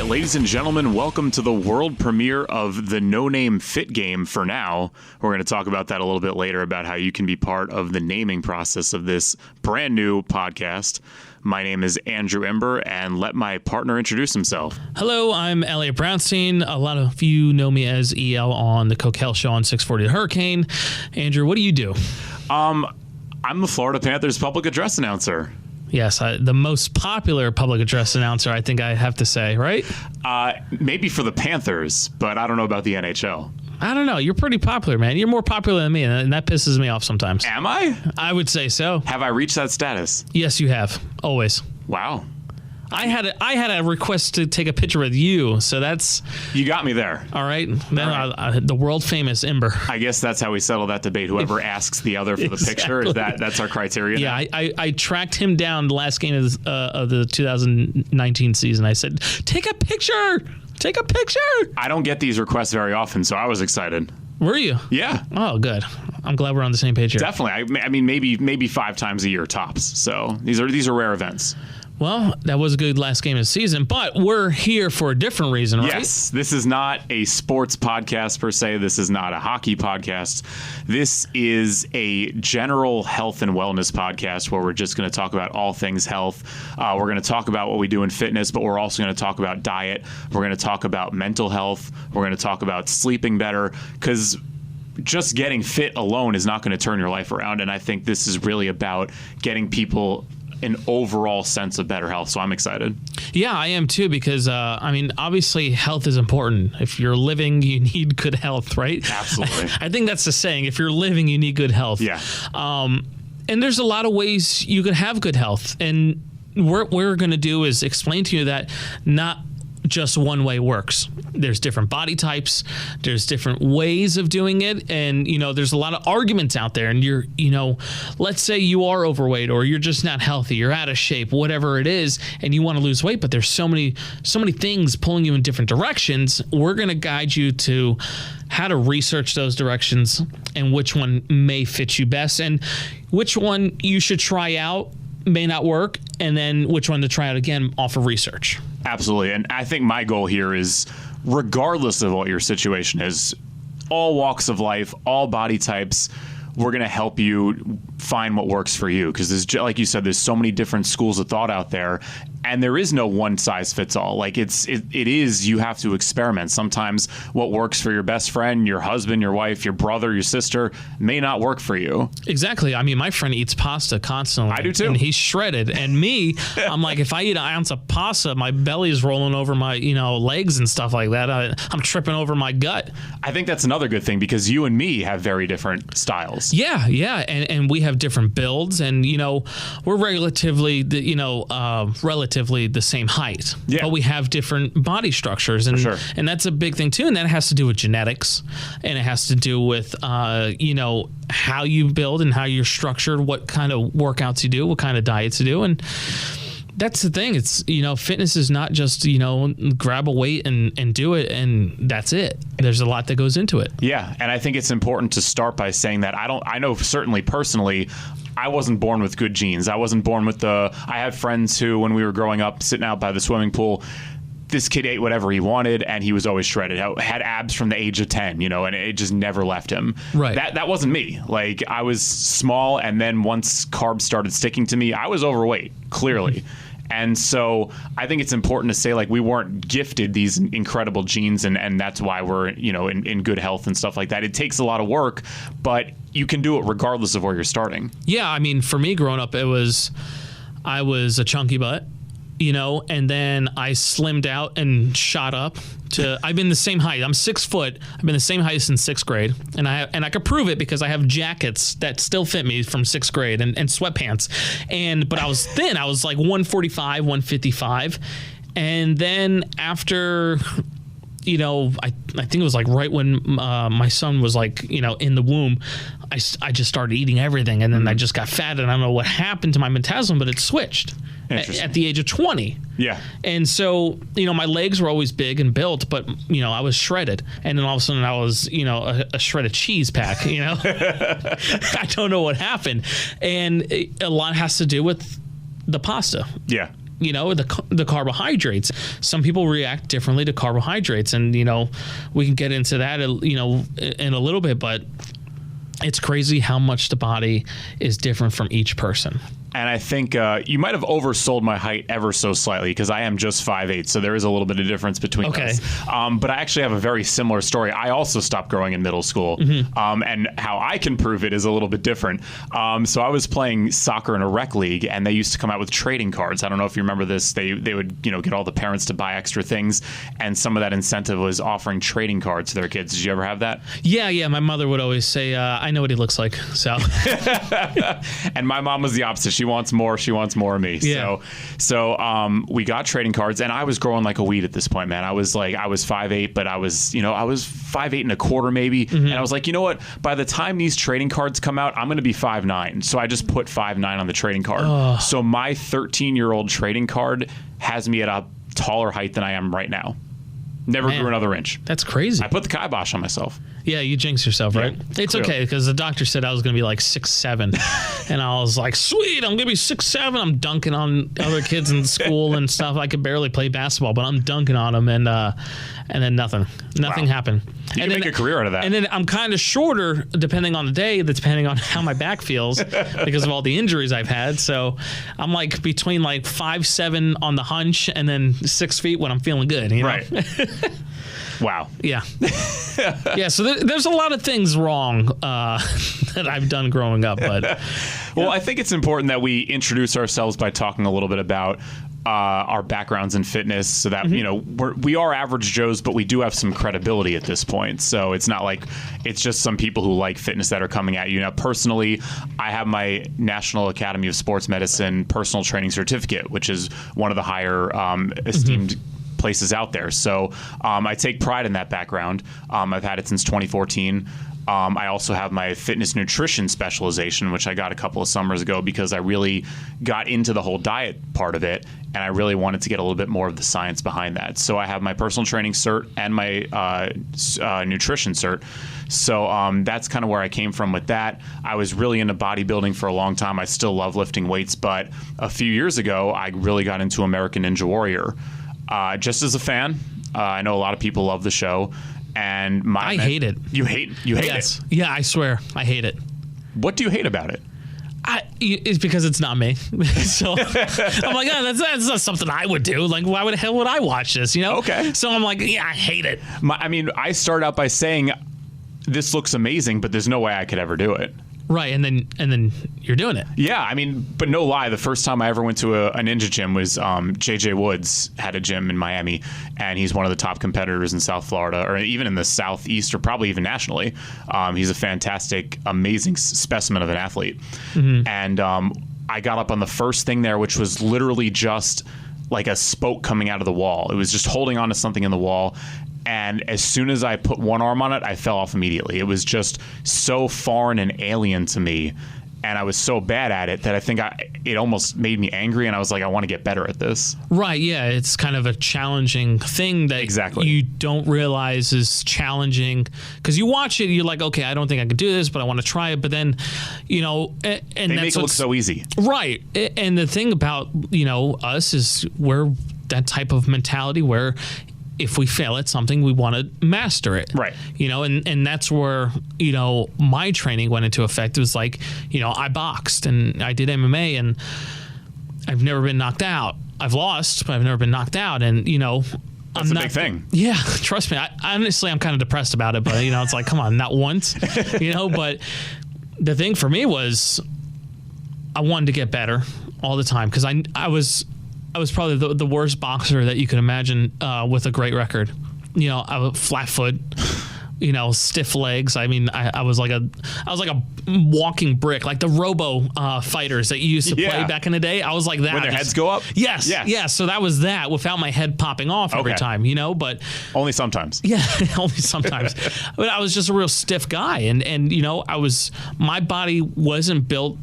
ladies and gentlemen, welcome to the world premiere of the No Name Fit Game for now. We're going to talk about that a little bit later, about how you can be part of the naming process of this brand new podcast. My name is Andrew Imber, and let my partner introduce himself. Hello, I'm Elliot Brownstein. A lot of you know me as EL on the Coquel Show on 640 The Hurricane. Andrew, what do you do? I'm the Florida Panthers public address announcer. Yes, the most popular public address announcer, I think I have to say, right? Maybe for the Panthers, but I don't know about the NHL. I don't know. You're pretty popular, man. You're more popular than me, and that pisses me off sometimes. Am I? I would say so. Have I reached that status? Yes, you have. Always. Wow. I had a request to take a picture with you, so that's... You got me there. All right. Then the world famous Imber. I guess that's how we settle that debate. Whoever asks the other for the picture, that's our criteria. Yeah, I tracked him down the last game of the 2019 season. I said, take a picture. Take a picture. I don't get these requests very often, so I was excited. Were you? Yeah. Oh, good. I'm glad we're on the same page here. Definitely. I mean, maybe 5 times a year tops. So these are rare events. Well, that was a good last game of the season, but we're here for a different reason, right? Yes, this is not a sports podcast per se. This is not a hockey podcast. This is a general health and wellness podcast where we're just going to talk about all things health. We're going to talk about what we do in fitness, but we're also going to talk about diet. We're going to talk about mental health. We're going to talk about sleeping better, because just getting fit alone is not going to turn your life around. And I think this is really about getting people an overall sense of better health. So I'm excited. Yeah, I am too, because obviously health is important. If you're living, you need good health, right? Absolutely. I think that's the saying. If you're living, you need good health. Yeah. And there's a lot of ways you could have good health. And what we're going to do is explain to you that not just one way works. There's different body types. There's different ways of doing it. And, there's a lot of arguments out there. And let's say you are overweight, or you're just not healthy, you're out of shape, whatever it is, and you want to lose weight, but there's so many things pulling you in different directions. We're going to guide you to how to research those directions and which one may fit you best, and which one you should try out may not work, and then which one to try out again off of research. Absolutely. And I think my goal here is, regardless of what your situation is, all walks of life, all body types, we're going to help you find what works for you. Because there's, like you said, there's so many different schools of thought out there, and there is no one size fits all. Like it is, you have to experiment. Sometimes what works for your best friend, your husband, your wife, your brother, your sister may not work for you. Exactly. I mean, my friend eats pasta constantly. I do too. And he's shredded. And me, I'm like, if I eat an ounce of pasta, my belly is rolling over my, legs and stuff like that. I'm tripping over my gut. I think that's another good thing, because you and me have very different styles. Yeah. And we have different builds, and, we're relatively the same height, but we have different body structures, and sure. And that's a big thing too, and that has to do with genetics, and it has to do with how you build and how you're structured, what kind of workouts you do, what kind of diets you do. And that's the thing. It's, fitness is not just, grab a weight and do it, and that's it. There's a lot that goes into it. Yeah. And I think it's important to start by saying that I know certainly personally, I wasn't born with good genes. I wasn't born with I had friends who, when we were growing up, sitting out by the swimming pool, this kid ate whatever he wanted, and he was always shredded. Had abs from the age of 10, and it just never left him. Right. That wasn't me. Like, I was small, and then once carbs started sticking to me, I was overweight, clearly. And so I think it's important to say, like, we weren't gifted these incredible genes, and that's why we're, in good health and stuff like that. It takes a lot of work, but you can do it regardless of where you're starting. Yeah, I mean, for me growing up, I was a chunky butt, and then I slimmed out and shot up to, I've been the same height. I'm 6 foot. I've been the same height since 6th grade. And I could prove it because I have jackets that still fit me from 6th grade and sweatpants. But I was thin. I was like 145, 155. And then after, I think it was like right when my son was like, in the womb, I just started eating everything. And then I just got fat, and I don't know what happened to my metabolism, but it switched at the age of 20. Yeah. And so, my legs were always big and built, but, I was shredded. And then all of a sudden I was, a shredded cheese pack, I don't know what happened. And a lot has to do with the pasta. Yeah. the carbohydrates. Some people react differently to carbohydrates, and we can get into that in a little bit, but it's crazy how much the body is different from each person. And I think you might have oversold my height ever so slightly, because I am just 5'8", so there is a little bit of difference between us. But I actually have a very similar story. I also stopped growing in middle school, and how I can prove it is a little bit different. So I was playing soccer in a rec league, and they used to come out with trading cards. I don't know if you remember this. They would get all the parents to buy extra things, and some of that incentive was offering trading cards to their kids. Did you ever have that? Yeah. My mother would always say, "I know what he looks like." So, and my mom was the opposite. She wants more. She wants more of me. Yeah. So we got trading cards, and I was growing like a weed at this point, man. I was 5'8", but I was 5'8" and a quarter maybe. And I was like, you know what? By the time these trading cards come out, I'm going to be 5'9". So I just put 5'9" on the trading card. So my 13-year-old trading card has me at a taller height than I am right now. Never grew another inch. That's crazy. I put the kibosh on myself. Yeah, you jinx yourself, right? Yeah, it's okay, because the doctor said I was going to be like 6'7", and I was like, sweet, I'm going to be 6'7". I'm dunking on other kids in school and stuff. I could barely play basketball, but I'm dunking on them, and then nothing happened. You can make a career out of that. And then I'm kind of shorter, depending on the day, depending on how my back feels, because of all the injuries I've had. So I'm like between like 5'7" on the hunch, and then 6 feet when I'm feeling good. Right. Wow. Yeah. Yeah. So there's a lot of things wrong that I've done growing up, but well, I think it's important that we introduce ourselves by talking a little bit about our backgrounds in fitness, so that we are average Joes, but we do have some credibility at this point. So it's not like it's just some people who like fitness that are coming at you. Now, personally, I have my National Academy of Sports Medicine personal training certificate, which is one of the higher esteemed places out there. So I take pride in that background. I've had it since 2014. I also have my fitness nutrition specialization, which I got a couple of summers ago because I really got into the whole diet part of it, and I really wanted to get a little bit more of the science behind that. So I have my personal training cert and my nutrition cert. So that's kind of where I came from with that. I was really into bodybuilding for a long time. I still love lifting weights, but a few years ago, I really got into American Ninja Warrior. Just as a fan, I know a lot of people love the show, and I hate it. You hate yes. it? Yeah, I swear, I hate it. What do you hate about it? It's because it's not me. So I'm like, that's not something I would do. Like, why the hell would I watch this? Okay. So I'm like, yeah, I hate it. I start out by saying, this looks amazing, but there's no way I could ever do it. Right, and then you're doing it. Yeah, but no lie, the first time I ever went to a ninja gym was JJ Woods had a gym in Miami, and he's one of the top competitors in South Florida, or even in the Southeast, or probably even nationally. He's a fantastic, amazing specimen of an athlete. And I got up on the first thing there, which was literally just like a spoke coming out of the wall. It was just holding on to something in the wall. And as soon as I put one arm on it, I fell off immediately. It was just so foreign and alien to me. And I was so bad at it that I think it almost made me angry. And I was like, I want to get better at this. Right. Yeah. It's kind of a challenging thing that you don't realize is challenging. Because you watch it, you're like, okay, I don't think I could do this, but I want to try it. But then, and they make it look so easy. Right. And the thing about, us is we're that type of mentality where if we fail at something, we want to master it. Right. And that's where, my training went into effect. It was like, I boxed and I did MMA, and I've never been knocked out. I've lost, but I've never been knocked out. And, that's a big thing. Yeah. Trust me. Honestly, I'm kind of depressed about it, but, it's like, come on, not once, but the thing for me was I wanted to get better all the time, because I was probably the worst boxer that you can imagine with a great record. I was flat foot, stiff legs. I was like a walking brick, like the Robo fighters that you used to play back in the day. I was like that. When their heads go up? Yes. Yeah. So that was that without my head popping off every time, but only sometimes. Yeah, only sometimes. But I was just a real stiff guy, and my body wasn't built.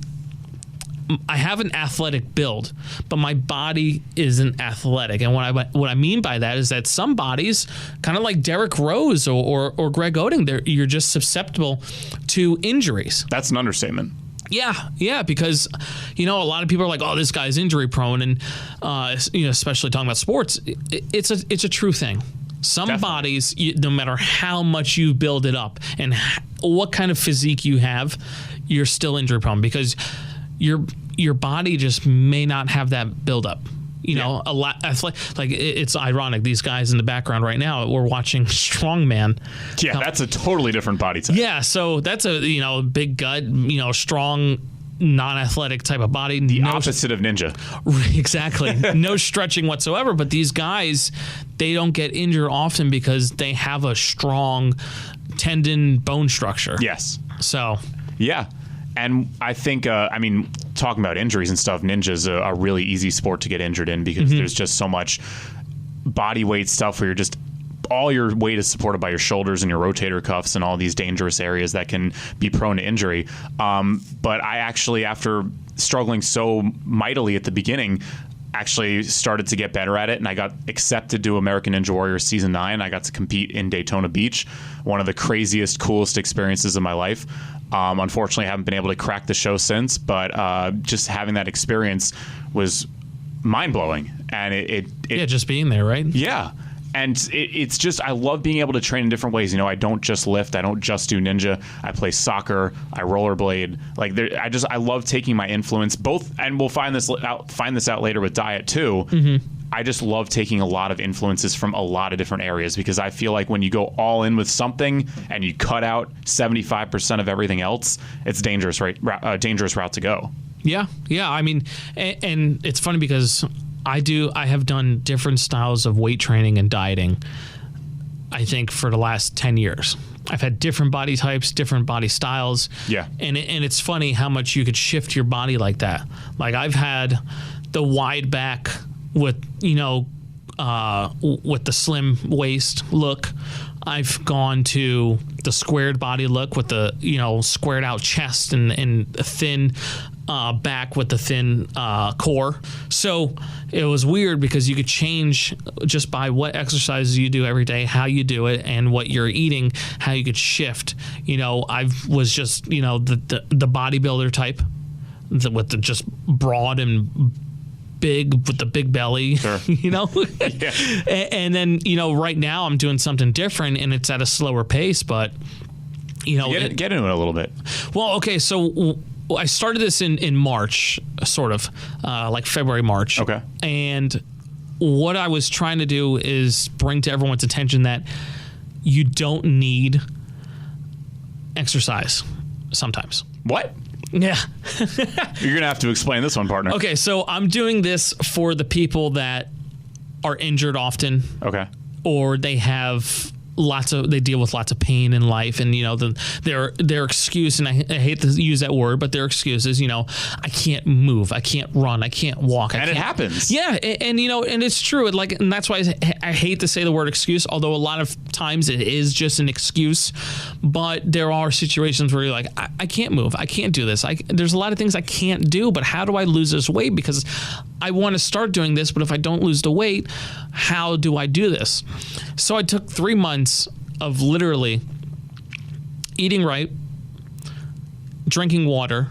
I have an athletic build, but my body isn't athletic. And what I mean by that is that some bodies, kind of like Derrick Rose or Greg Oden, you're just susceptible to injuries. That's an understatement. Yeah, because a lot of people are like, "Oh, this guy's injury prone," and especially talking about sports, it's a true thing. Some Definitely. Bodies, no matter how much you build it up and what kind of physique you have, you're still injury prone because your body just may not have that buildup. A lot. Like it's ironic. These guys in the background right now, we're watching strongman. Yeah, that's a totally different body type. Yeah, so that's a big gut, strong, non-athletic type of body. The opposite of ninja. Exactly. No stretching whatsoever. But these guys, they don't get injured often because they have a strong tendon bone structure. Yes. So. Yeah. And I think, talking about injuries and stuff, ninja's a really easy sport to get injured in because there's just so much body weight stuff where you're just all your weight is supported by your shoulders and your rotator cuffs and all these dangerous areas that can be prone to injury. But I actually, after struggling so mightily at the beginning, actually started to get better at it, and I got accepted to American Ninja Warrior Season 9. I got to compete in Daytona Beach, one of the craziest, coolest experiences of my life. Unfortunately, I haven't been able to crack the show since, but just having that experience was mind-blowing. And it just being there, right? Yeah. And it's just, I love being able to train in different ways. I don't just lift. I don't just do ninja. I play soccer. I rollerblade. I love taking my influence both, and we'll find this out later with diet too. Mm-hmm. I just love taking a lot of influences from a lot of different areas because I feel like when you go all in with something and you cut out 75% of everything else, it's dangerous route to go. Yeah. And it's funny because I have done different styles of weight training and dieting, I think, for the last 10 years. I've had different body types, different body styles. Yeah. And it's funny how much you could shift your body like that. Like I've had the wide back with, with the slim waist look. I've gone to the squared body look with the, squared out chest and thin back with the thin core. So it was weird because you could change just by what exercises you do every day, how you do it, and what you're eating, how you could shift. I was just, the bodybuilder type with the just broad and big with the big belly, sure. Yeah. And then, right now I'm doing something different and it's at a slower pace, but get into it a little bit. Well, okay. So I started this in March, sort of like February, March. Okay. And what I was trying to do is bring to everyone's attention that you don't need exercise sometimes. What? Yeah. You're going to have to explain this one, partner. Okay, so I'm doing this for the people that are injured often. Okay. Or they have they deal with lots of pain in life, and their excuse, and I hate to use that word, but their excuse is I can't move, I can't run, I can't walk, it happens. Yeah, and and it's true. And that's why I hate to say the word excuse, although a lot of times it is just an excuse. But there are situations where you're like, I can't move, I can't do this. There's a lot of things I can't do, but how do I lose this weight? Because I want to start doing this, but if I don't lose the weight, how do I do this? So I took 3 months of literally eating right, drinking water,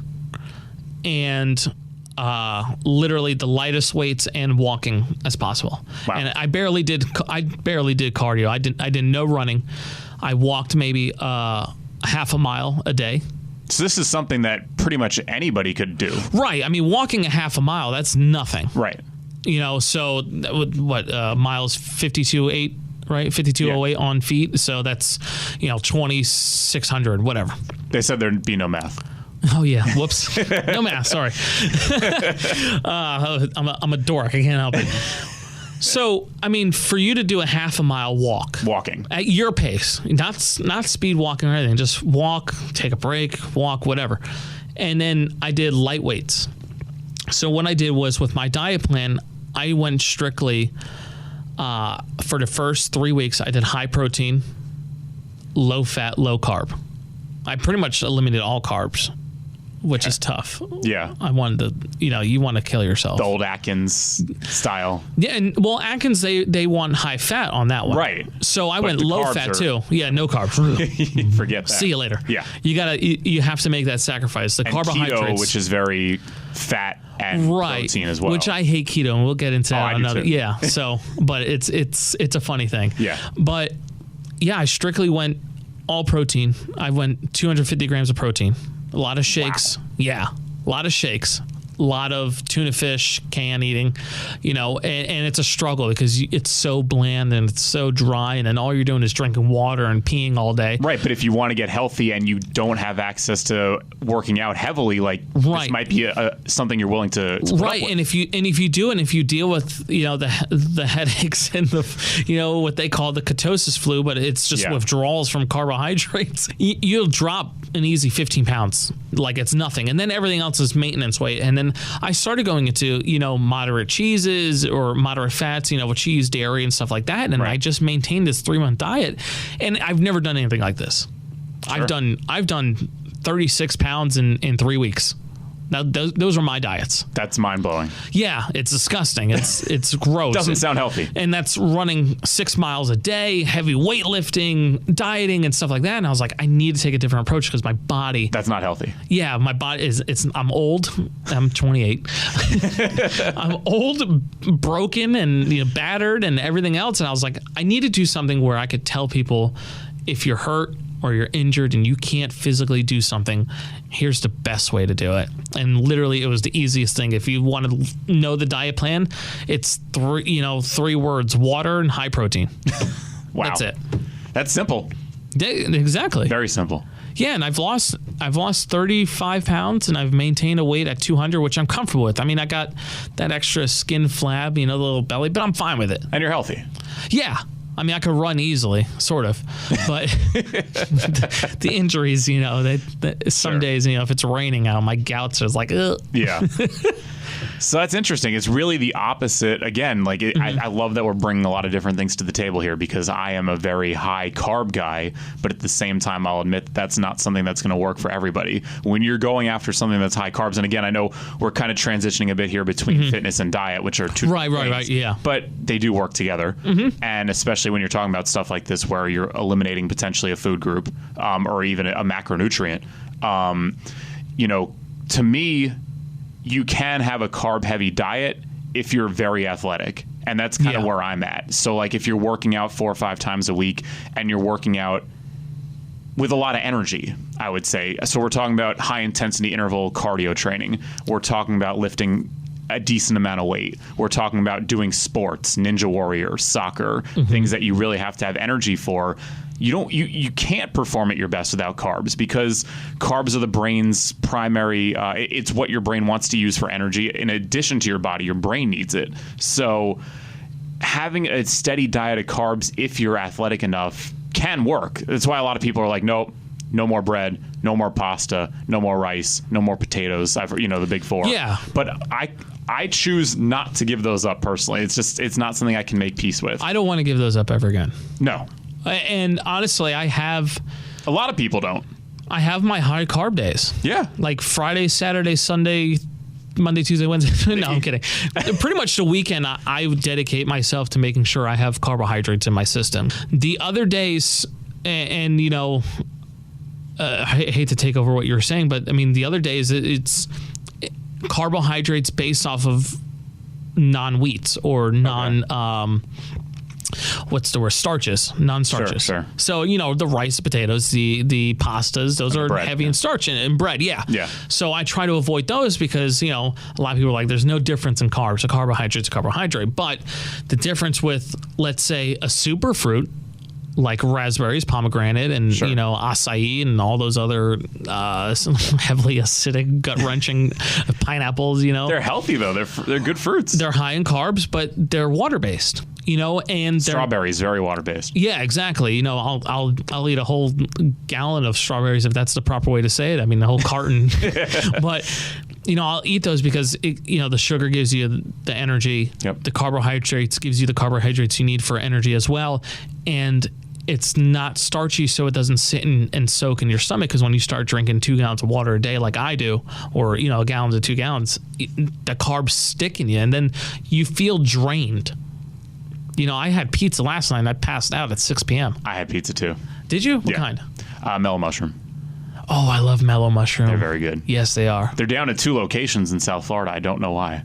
and literally the lightest weights and walking as possible. Wow. And I barely did cardio. I did no running. I walked maybe half a mile a day. So this is something that pretty much anybody could do. Right. I mean, walking a half a mile, that's nothing. Right. So what miles 52.8, right? 52.08 on feet. So that's 2,600, whatever. They said there'd be no math. Oh yeah, whoops. No math, sorry. I'm a dork, I can't help it. So, I mean, for you to do a half a mile walking at your pace, not speed walking or anything, just walk, take a break, walk, whatever. And then I did light weights. So what I did was, with my diet plan, I went strictly for the first 3 weeks. I did high protein, low fat, low carb. I pretty much eliminated all carbs. which is tough. Yeah. I wanted to, you want to kill yourself. The old Atkins style. Yeah, and well, Atkins, they want high fat on that one. Right. So I went low fat too. Yeah, no carbs. Forget that. See you later. Yeah. You have to make that sacrifice. The and carbohydrates, keto, which is very fat and protein as well. Which I hate keto, and we'll get into that another. Yeah. So, but it's a funny thing. Yeah. But yeah, I strictly went all protein. I went 250 grams of protein. A lot of shakes. Wow. Yeah. A lot of shakes. A lot of tuna fish, can eating, and it's a struggle because it's so bland and it's so dry, and then all you're doing is drinking water and peeing all day. Right, but if you want to get healthy and you don't have access to working out heavily, this might be something you're willing to put up with. And if you deal with the headaches and the what they call the ketosis flu, but it's just withdrawals from carbohydrates, you'll drop an easy 15 pounds like it's nothing, and then everything else is maintenance weight. And then I started going into moderate cheeses or moderate fats, with cheese, dairy, and stuff like that, and I just maintained this 3-month diet, and I've never done anything like this. Sure. I've done 36 pounds in 3 weeks. Now, those are my diets. That's mind-blowing. Yeah, it's disgusting. It's gross. Doesn't sound healthy. And that's running 6 miles a day, heavy weightlifting, dieting, and stuff like that. And I was like, I need to take a different approach because my body... That's not healthy. Yeah, my body is... I'm old. I'm 28. I'm old, broken, and battered, and everything else. And I was like, I need to do something where I could tell people, if you're hurt or you're injured and you can't physically do something, here's the best way to do it. And literally, it was the easiest thing. If you want to know the diet plan, it's 3 words: water and high protein. Wow. That's it. That's simple. Exactly. Very simple. Yeah, and I've lost 35 pounds, and I've maintained a weight at 200, which I'm comfortable with. I mean, I got that extra skin flab, the little belly, but I'm fine with it. And you're healthy. Yeah. I mean, I could run easily, sort of, but the injuries, some days, if it's raining out, my gouts are like, ugh. Yeah. So that's interesting. It's really the opposite. Again, I love that we're bringing a lot of different things to the table here, because I am a very high carb guy, but at the same time, I'll admit that's not something that's going to work for everybody. When you're going after something that's high carbs, and again, I know we're kind of transitioning a bit here between fitness and diet, which are two different things, right, yeah. But they do work together, and especially when you're talking about stuff like this, where you're eliminating potentially a food group or even a macronutrient. To me, you can have a carb-heavy diet if you're very athletic, and that's kind of where I'm at. So, if you're working out 4 or 5 times a week, and you're working out with a lot of energy, I would say. So we're talking about high-intensity interval cardio training. We're talking about lifting a decent amount of weight. We're talking about doing sports, Ninja Warrior, soccer, things that you really have to have energy for. You can't perform at your best without carbs, because carbs are the brain's primary, it's what your brain wants to use for energy. In addition to your body, your brain needs it. So having a steady diet of carbs, if you're athletic enough, can work. That's why a lot of people are like, nope, no more bread, no more pasta, no more rice, no more potatoes. The big 4. Yeah. But I choose not to give those up personally. It's not something I can make peace with. I don't want to give those up ever again. No. And honestly, I have... A lot of people don't. I have my high carb days. Yeah. Like Friday, Saturday, Sunday, Monday, Tuesday, Wednesday. No, I'm kidding. Pretty much the weekend, I would dedicate myself to making sure I have carbohydrates in my system. The other days, and I hate to take over what you're saying, but I mean, the other days, it's carbohydrates based off of non-wheats or starches, non-starches. Sure. So, the rice, potatoes, the pastas, those are bread, heavy in starch, and bread, yeah. So I try to avoid those because, a lot of people are like, there's no difference in carbs. A carbohydrate's a carbohydrate. But the difference with, let's say, a superfruit, like raspberries, pomegranate, and acai, and all those other heavily acidic, gut-wrenching pineapples. They're healthy though. They're good fruits. They're high in carbs, but they're water-based. And strawberries, very water-based. Yeah, exactly. I'll eat a whole gallon of strawberries if that's the proper way to say it. I mean, the whole carton. But I'll eat those because the sugar gives you the energy. Yep. The carbohydrates gives you the carbohydrates you need for energy as well, and it's not starchy, so it doesn't sit and soak in your stomach. Because when you start drinking 2 gallons of water a day, like I do, or a gallon to 2 gallons, the carbs stick in you, and then you feel drained. I had pizza last night and I passed out at 6 p.m. I had pizza too. Did you? What kind? Mellow mushroom. Oh, I love mellow mushroom. They're very good. Yes, they are. They're down at 2 locations in South Florida. I don't know why.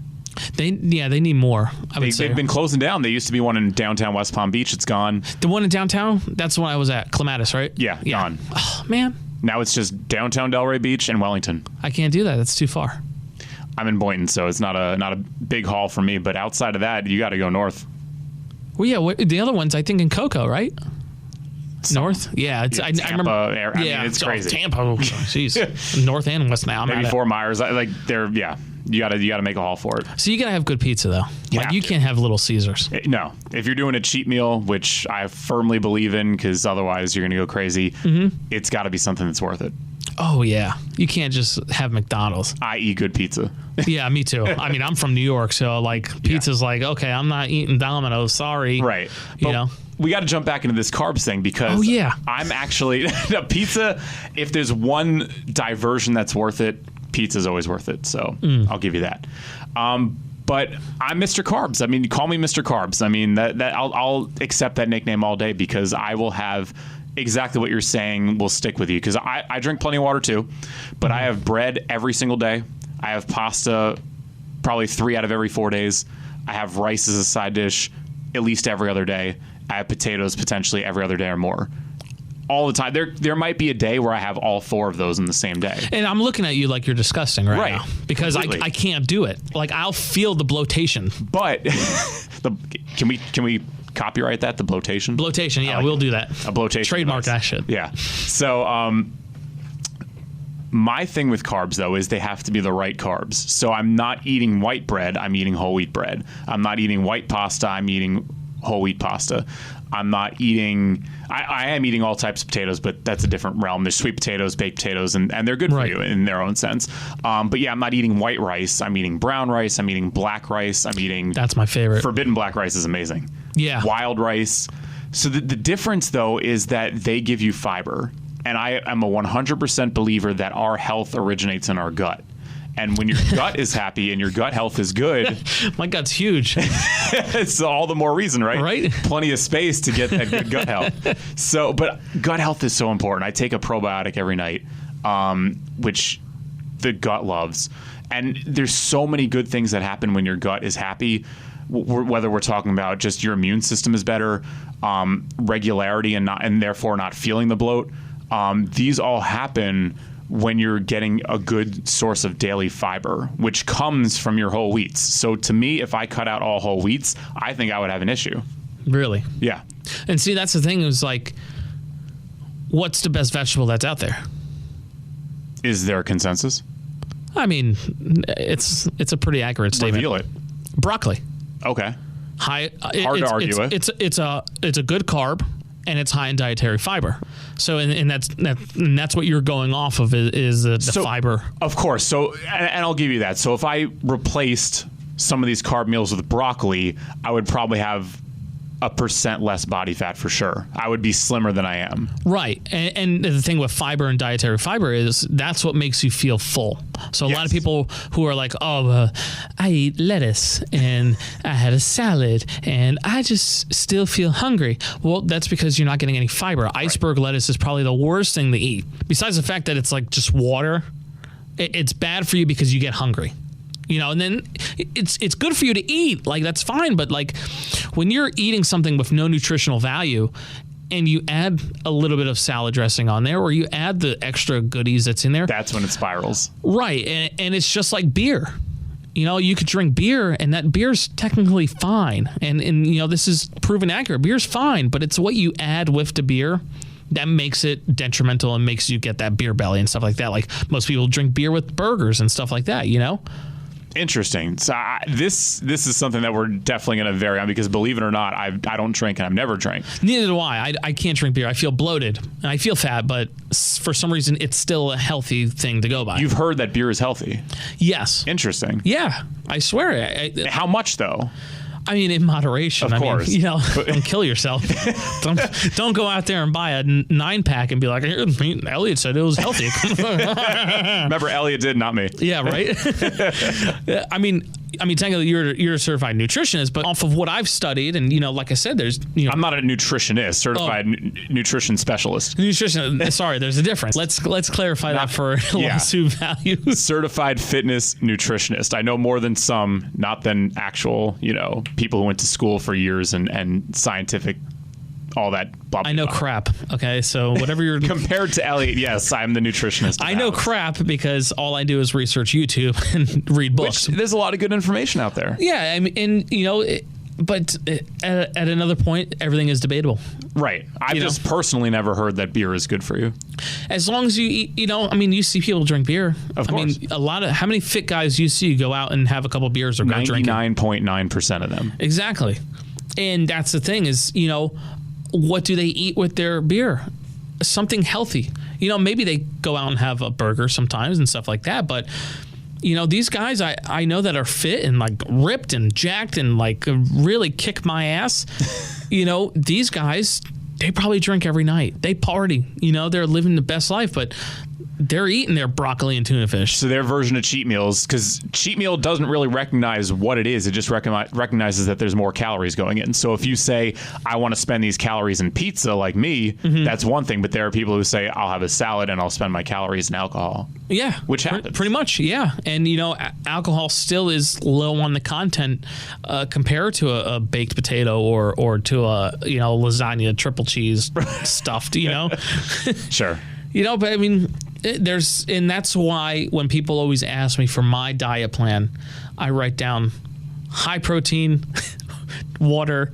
They need more, I would say. They've been closing down. There used to be one in downtown West Palm Beach. It's gone. The one in downtown? That's the one I was at. Clematis, right? Yeah, gone. Oh, man. Now it's just downtown Delray Beach and Wellington. I can't do that. That's too far. I'm in Boynton, so it's not a big haul for me. But outside of that, you got to go north. Well, yeah. The other one's, I think, in Cocoa, right? North? Yeah. It's, Tampa, I remember. I mean, it's crazy. Tampa. Jeez. North and West now. Maybe Fort Myers. You gotta make a haul for it. So you gotta have good pizza though. You can't have Little Caesars. No, if you're doing a cheat meal, which I firmly believe in, because otherwise you're gonna go crazy. It's got to be something that's worth it. Oh yeah, you can't just have McDonald's. I eat good pizza. Yeah, me too. I mean, I'm from New York, so pizza's okay, I'm not eating Domino's. Sorry. Right. We got to jump back into this carbs thing because I'm actually pizza. If there's one diversion that's worth it, pizza's always worth it. So I'll give you that. But I'm Mr. Carbs. I mean, call me Mr. Carbs. I mean, that I'll accept that nickname all day because I will have exactly what you're saying will stick with you. Because I drink plenty of water too, but I have bread every single day. I have pasta probably 3 out of every 4 days. I have rice as a side dish at least every other day. I have potatoes potentially every other day or more. All the time. There might be a day where I have all 4 of those in the same day. And I'm looking at you like you're disgusting right now. Because I can't do it. I'll feel the bloatation. But can we copyright that? The bloatation? Bloatation, yeah, we'll do that. A bloatation. Trademark that shit. Yeah. So my thing with carbs, though, is they have to be the right carbs. So I'm not eating white bread. I'm eating whole wheat bread. I'm not eating white pasta. I'm eating whole wheat pasta. I'm not eating... I am eating all types of potatoes, but that's a different realm. There's sweet potatoes, baked potatoes, and they're good for you in their own sense. But yeah, I'm not eating white rice. I'm eating brown rice. I'm eating black rice. I'm eating... That's my favorite. Forbidden black rice is amazing. Yeah. Wild rice. So the difference, though, is that they give you fiber. And I am a 100% believer that our health originates in our gut. And when your gut is happy and your gut health is good... My gut's huge. It's all the more reason, right? Right. Plenty of space to get that good gut health. So, but gut health is so important. I take a probiotic every night, which the gut loves. And there's so many good things that happen when your gut is happy, whether we're talking about just your immune system is better, regularity and therefore not feeling the bloat. These all happen when you're getting a good source of daily fiber, which comes from your whole wheats. So to me, if I cut out all whole wheats, I think I would have an issue. Really? Yeah. And see, that's the thing is what's the best vegetable that's out there? Is there a consensus? I mean, it's a pretty accurate statement. Reveal it. Broccoli. Okay. Hard to argue it. It's a good carb. And it's high in dietary fiber. So, and that's what you're going off of is the fiber. Of course. So, and I'll give you that. So, if I replaced some of these carb meals with broccoli, I would probably have 1% less body fat for sure. I would be slimmer than I am. Right. And the thing with fiber and dietary fiber is that's what makes you feel full. So a lot of people who are like, I eat lettuce and I had a salad and I just still feel hungry. Well, that's because you're not getting any fiber. Iceberg lettuce is probably the worst thing to eat. Besides the fact that it's just water, it's bad for you because you get hungry. And then it's good for you to eat. That's fine. But when you're eating something with no nutritional value and you add a little bit of salad dressing on there or you add the extra goodies that's in there. That's when it spirals. Right. And it's just like beer. You could drink beer and that beer's technically fine. And this is proven accurate. Beer's fine, but it's what you add with the beer that makes it detrimental and makes you get that beer belly and stuff like that. Most people drink beer with burgers and stuff like that, Interesting. So this is something that we're definitely going to vary on because believe it or not, I don't drink and I've never drank. Neither do I. I can't drink beer. I feel bloated and I feel fat, but for some reason it's still a healthy thing to go by. You've heard that beer is healthy? Yes. Interesting. Yeah, I swear. How much though? I mean, in moderation. Of course. I mean, don't kill yourself. don't go out there and buy a 9-pack and be like, Elliot said it was healthy. Remember, Elliot did, not me. Yeah, right. I mean, technically you're a certified nutritionist, but off of what I've studied, and like I said, there's I'm not a nutritionist, certified nutrition specialist. Nutrition. Sorry, there's a difference. Let's clarify that for lawsuit value. Certified fitness nutritionist. I know more than some, not than actual, people who went to school for years and scientific, all that blah, blah, I know blah. crap. Okay, so whatever you're compared to Elliot, yes, I'm the nutritionist. I know crap because all I do is research YouTube and read books. There's a lot of good information out there. Yeah, I mean, and but at another point, everything is debatable. Right. I've just personally never heard that beer is good for you. As long as you eat, you see people drink beer. Of course. I mean, how many fit guys you see go out and have a couple beers or go drinking? 99.9% of them. Exactly. And that's the thing is, what do they eat with their beer? Something healthy. Maybe they go out and have a burger sometimes and stuff like that. But, these guys I know that are fit and like ripped and jacked and like really kick my ass. These guys, they probably drink every night. They party. They're living the best life, but they're eating their broccoli and tuna fish. So their version of cheat meals, because cheat meal doesn't really recognize what it is. It just recognizes that there's more calories going in. So if you say, I want to spend these calories in pizza like me, that's one thing. But there are people who say, I'll have a salad and I'll spend my calories in alcohol. Yeah. Which happens. Pretty much, yeah. And, alcohol still is low on the content compared to a baked potato or to a, lasagna, triple cheese stuffed, Sure. But I mean, and that's why when people always ask me for my diet plan, I write down high protein, water,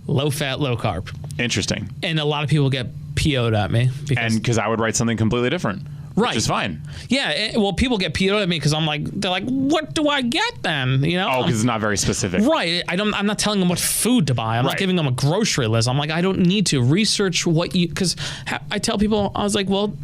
low fat, low carb. Interesting. And a lot of people get PO'd at me. Because I would write something completely different. Right. Which is fine. Yeah. Well, people get PO'd at me because they're like, what do I get then? Oh, because it's not very specific. Right. I'm not telling them what food to buy. I'm not giving them a grocery list. I'm like, I don't need to research because I tell people, I was like, well,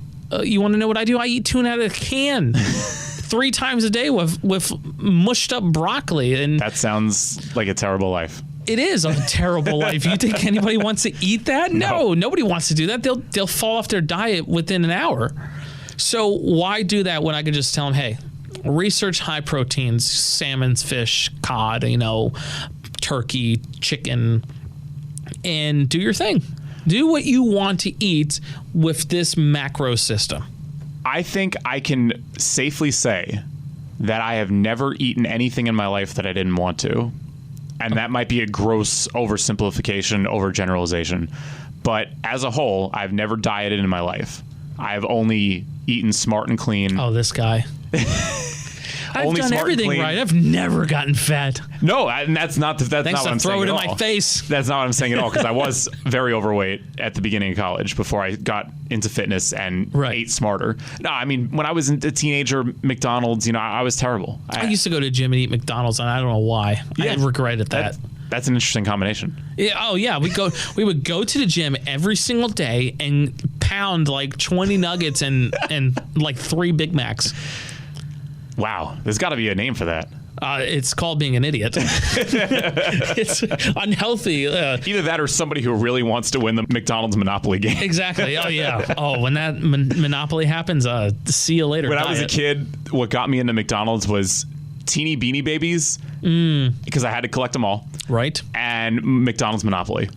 you want to know what I do? I eat tuna out of a can 3 times a day with mushed up broccoli. And that sounds like a terrible life. It is a terrible life. You think anybody wants to eat that? No, nobody wants to do that. They'll fall off their diet within an hour. So why do that when I could just tell them, hey, research high proteins, salmons, fish, cod, turkey, chicken, and do your thing. Do what you want to eat with this macro system. I think I can safely say that I have never eaten anything in my life that I didn't want to. And that might be a gross oversimplification, overgeneralization. But as a whole, I've never dieted in my life. I've only eaten smart and clean. Oh, this guy. I've done everything right. I've never gotten fat. No, and that's not what I'm saying at all. Thanks to throw it in my face. That's not what I'm saying at all, because I was very overweight at the beginning of college before I got into fitness and ate smarter. No, I mean, when I was a teenager, McDonald's, I was terrible. I used to go to the gym and eat McDonald's, and I don't know why. Yeah, I regretted that. That's an interesting combination. Yeah, oh yeah, we would go to the gym every single day and pound like 20 nuggets and like 3 Big Macs. Wow, there's got to be a name for that. It's called being an idiot. It's unhealthy. Either that or somebody who really wants to win the McDonald's Monopoly game. Exactly. Oh, yeah. Oh, when that Monopoly happens, see you later. When I was a kid, what got me into McDonald's was teeny Beanie Babies, because I had to collect them all. Right. And McDonald's Monopoly.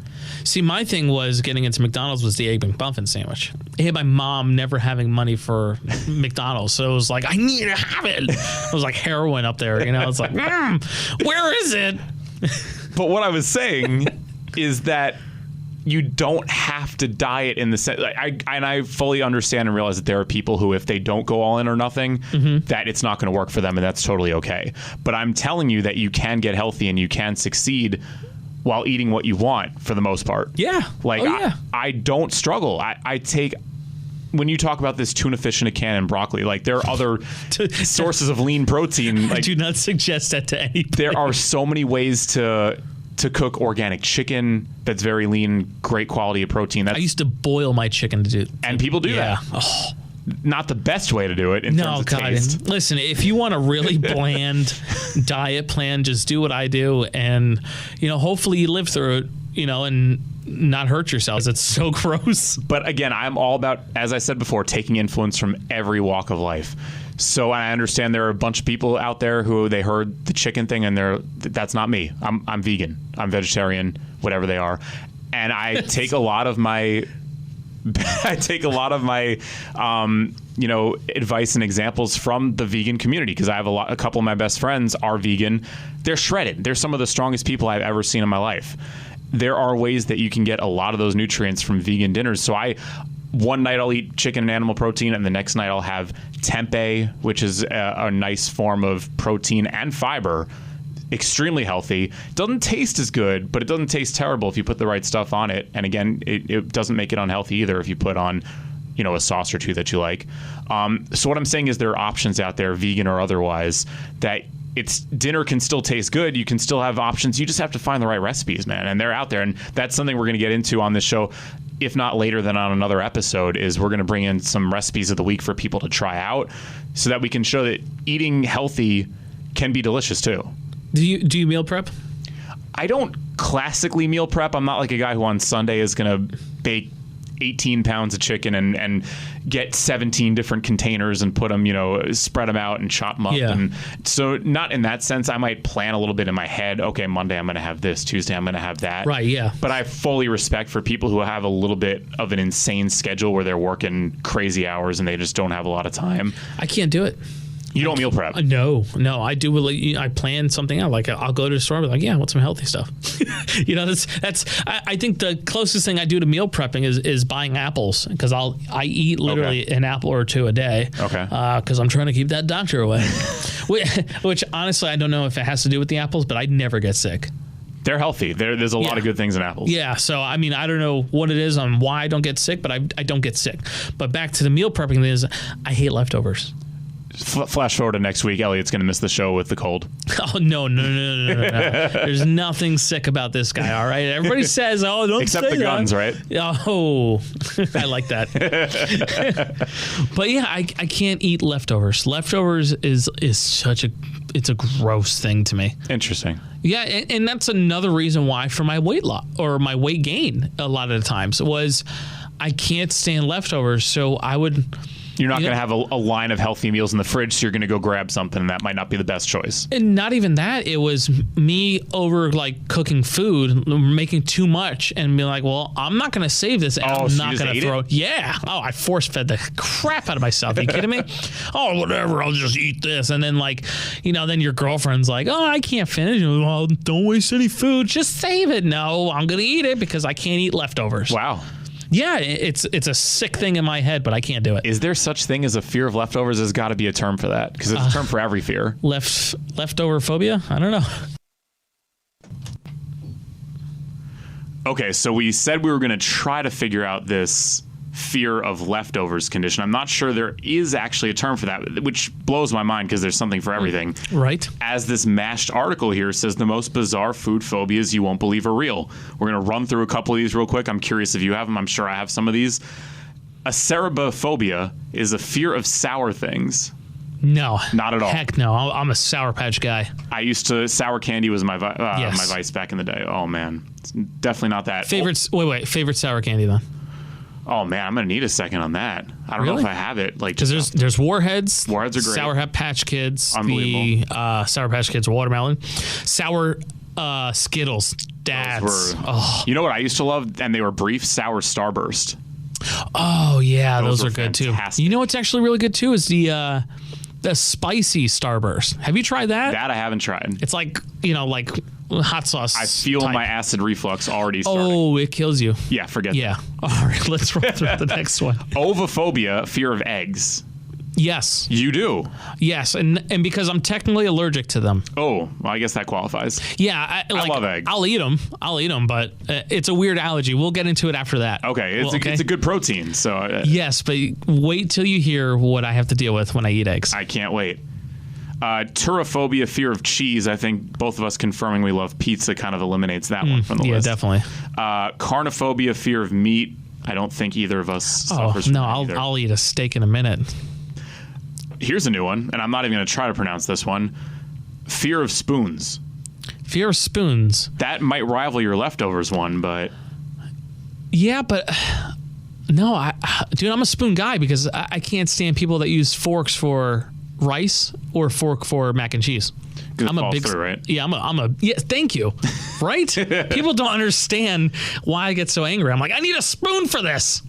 See, my thing was getting into McDonald's was the Egg McMuffin sandwich. I hate my mom never having money for McDonald's, so it was like, I need to have it. It was like heroin up there, It's like, where is it? But what I was saying is that you don't have to diet in the sense. I fully understand and realize that there are people who, if they don't go all in or nothing, that it's not going to work for them, and that's totally okay. But I'm telling you that you can get healthy and you can succeed while eating what you want for the most part. Yeah. I don't struggle. I take, when you talk about this tuna fish in a can and broccoli, there are other sources of lean protein. I do not suggest that to anybody. There are so many ways to cook organic chicken that's very lean, great quality of protein. I used to boil my chicken to do. And people do that. Oh. not the best way to do it in terms of taste. Listen, if you want a really bland diet plan, just do what I do, and hopefully you live through it, and not hurt yourselves. It's so gross. But again, I'm all about, as I said before, taking influence from every walk of life. So I understand there are a bunch of people out there who they heard the chicken thing and that's not me. I'm vegan. I'm vegetarian, whatever they are. And I take a lot of my advice and examples from the vegan community, because I have a couple of my best friends are vegan. They're shredded. They're some of the strongest people I've ever seen in my life. There are ways that you can get a lot of those nutrients from vegan dinners. So one night I'll eat chicken and animal protein, and the next night I'll have tempeh, which is a nice form of protein and fiber. Extremely healthy. Doesn't taste as good, but it doesn't taste terrible if you put the right stuff on it. And again, it doesn't make it unhealthy either if you put on, a sauce or two that you like. So what I'm saying is there are options out there, vegan or otherwise, that dinner can still taste good. You can still have options. You just have to find the right recipes, man. And they're out there. And that's something we're going to get into on this show. If not later than on another episode, is we're going to bring in some recipes of the week for people to try out so that we can show that eating healthy can be delicious too. Do you meal prep? I don't classically meal prep. I'm not like a guy who on Sunday is going to bake 18 pounds of chicken and get 17 different containers and put them, spread them out and chop them up. Yeah. And so not in that sense. I might plan a little bit in my head. Okay, Monday I'm going to have this. Tuesday I'm going to have that. Right, yeah. But I have fully respect for people who have a little bit of an insane schedule where they're working crazy hours and they just don't have a lot of time. I can't do it. You don't meal prep? No. I do. I plan something out. Like I'll go to the store and be like, yeah, I want some healthy stuff. That's. I think the closest thing I do to meal prepping is buying apples, because I eat literally an apple or two a day. Okay. Because I'm trying to keep that doctor away. Which honestly, I don't know if it has to do with the apples, but I never get sick. They're healthy. There's a lot of good things in apples. Yeah. So, I mean, I don't know what it is on why I don't get sick, but I don't get sick. But back to the meal prepping thing is I hate leftovers. Flash forward to next week, Elliot's going to miss the show with the cold. Oh, no. There's nothing sick about this guy, all right? Everybody says, oh, don't except say the guns, right? Oh, I like that. But yeah, I can't eat leftovers. Leftovers is such it's a gross thing to me. Interesting. Yeah, and that's another reason why for my weight loss or my weight gain a lot of the times was I can't stand leftovers, so I would... You're not going to have a line of healthy meals in the fridge, so you're going to go grab something, and that might not be the best choice. And not even that. It was me over cooking food, making too much, and being like, well, I'm not going to save this. And I'm not going to throw it. Yeah. Oh, I force fed the crap out of myself. Are you kidding me? Oh, whatever. I'll just eat this. And then then your girlfriend's like, oh, I can't finish. Well, don't waste any food. Just save it. No, I'm going to eat it because I can't eat leftovers. Wow. Yeah, it's a sick thing in my head, but I can't do it. Is there such thing as a fear of leftovers? There's got to be a term for that, because it's a term for every fear. Leftover phobia? I don't know. Okay, so we said we were going to try to figure out this fear of leftovers condition. I'm not sure there is actually a term for that, which blows my mind because there's something for everything. Right. As this mashed article here says, the most bizarre food phobias you won't believe are real. We're going to run through a couple of these real quick. I'm curious if you have them. I'm sure I have some of these. Acerabophobia is a fear of sour things. No. Not at all. Heck no. I'm a Sour Patch guy. Sour candy was my my vice back in the day. Oh, man. It's definitely not that. Favorite sour candy, then? Oh, man, I'm going to need a second on that. I don't know if I have it. Because there's Warheads. Warheads are great. Sour Patch Kids. Unbelievable. The Sour Patch Kids watermelon. Sour Skittles. Dads. You know what I used to love? And they were brief? Sour Starburst. Oh, yeah. Those are good, fantastic. too. You know what's actually really good, too, is the spicy Starburst. Have you tried that? That I haven't tried. It's like hot sauce. I feel my acid reflux already starting. Oh, it kills you. Yeah, forget that. Yeah. All right, let's run through the next one. Ovophobia, fear of eggs. Yes. You do? Yes, and because I'm technically allergic to them. Oh, well, I guess that qualifies. Yeah. I love eggs. I'll eat them, but it's a weird allergy. We'll get into it after that. Okay, it's a good protein. So yes, but wait till you hear what I have to deal with when I eat eggs. I can't wait. Turophobia, fear of cheese. I think both of us confirming we love pizza kind of eliminates that one from the list. Yeah, definitely. Carnophobia, fear of meat. I don't think either of us suffers from no, that either. I'll eat a steak in a minute. Here's a new one, and I'm not even going to try to pronounce this one. Fear of spoons. Fear of spoons. That might rival your leftovers one, but... Yeah, but... No, dude, I'm a spoon guy because I can't stand people that use forks for rice or fork for mac and cheese. I'm a big through, right? Yeah, yeah, thank you. Right? People don't understand why I get so angry. I'm like, I need a spoon for this.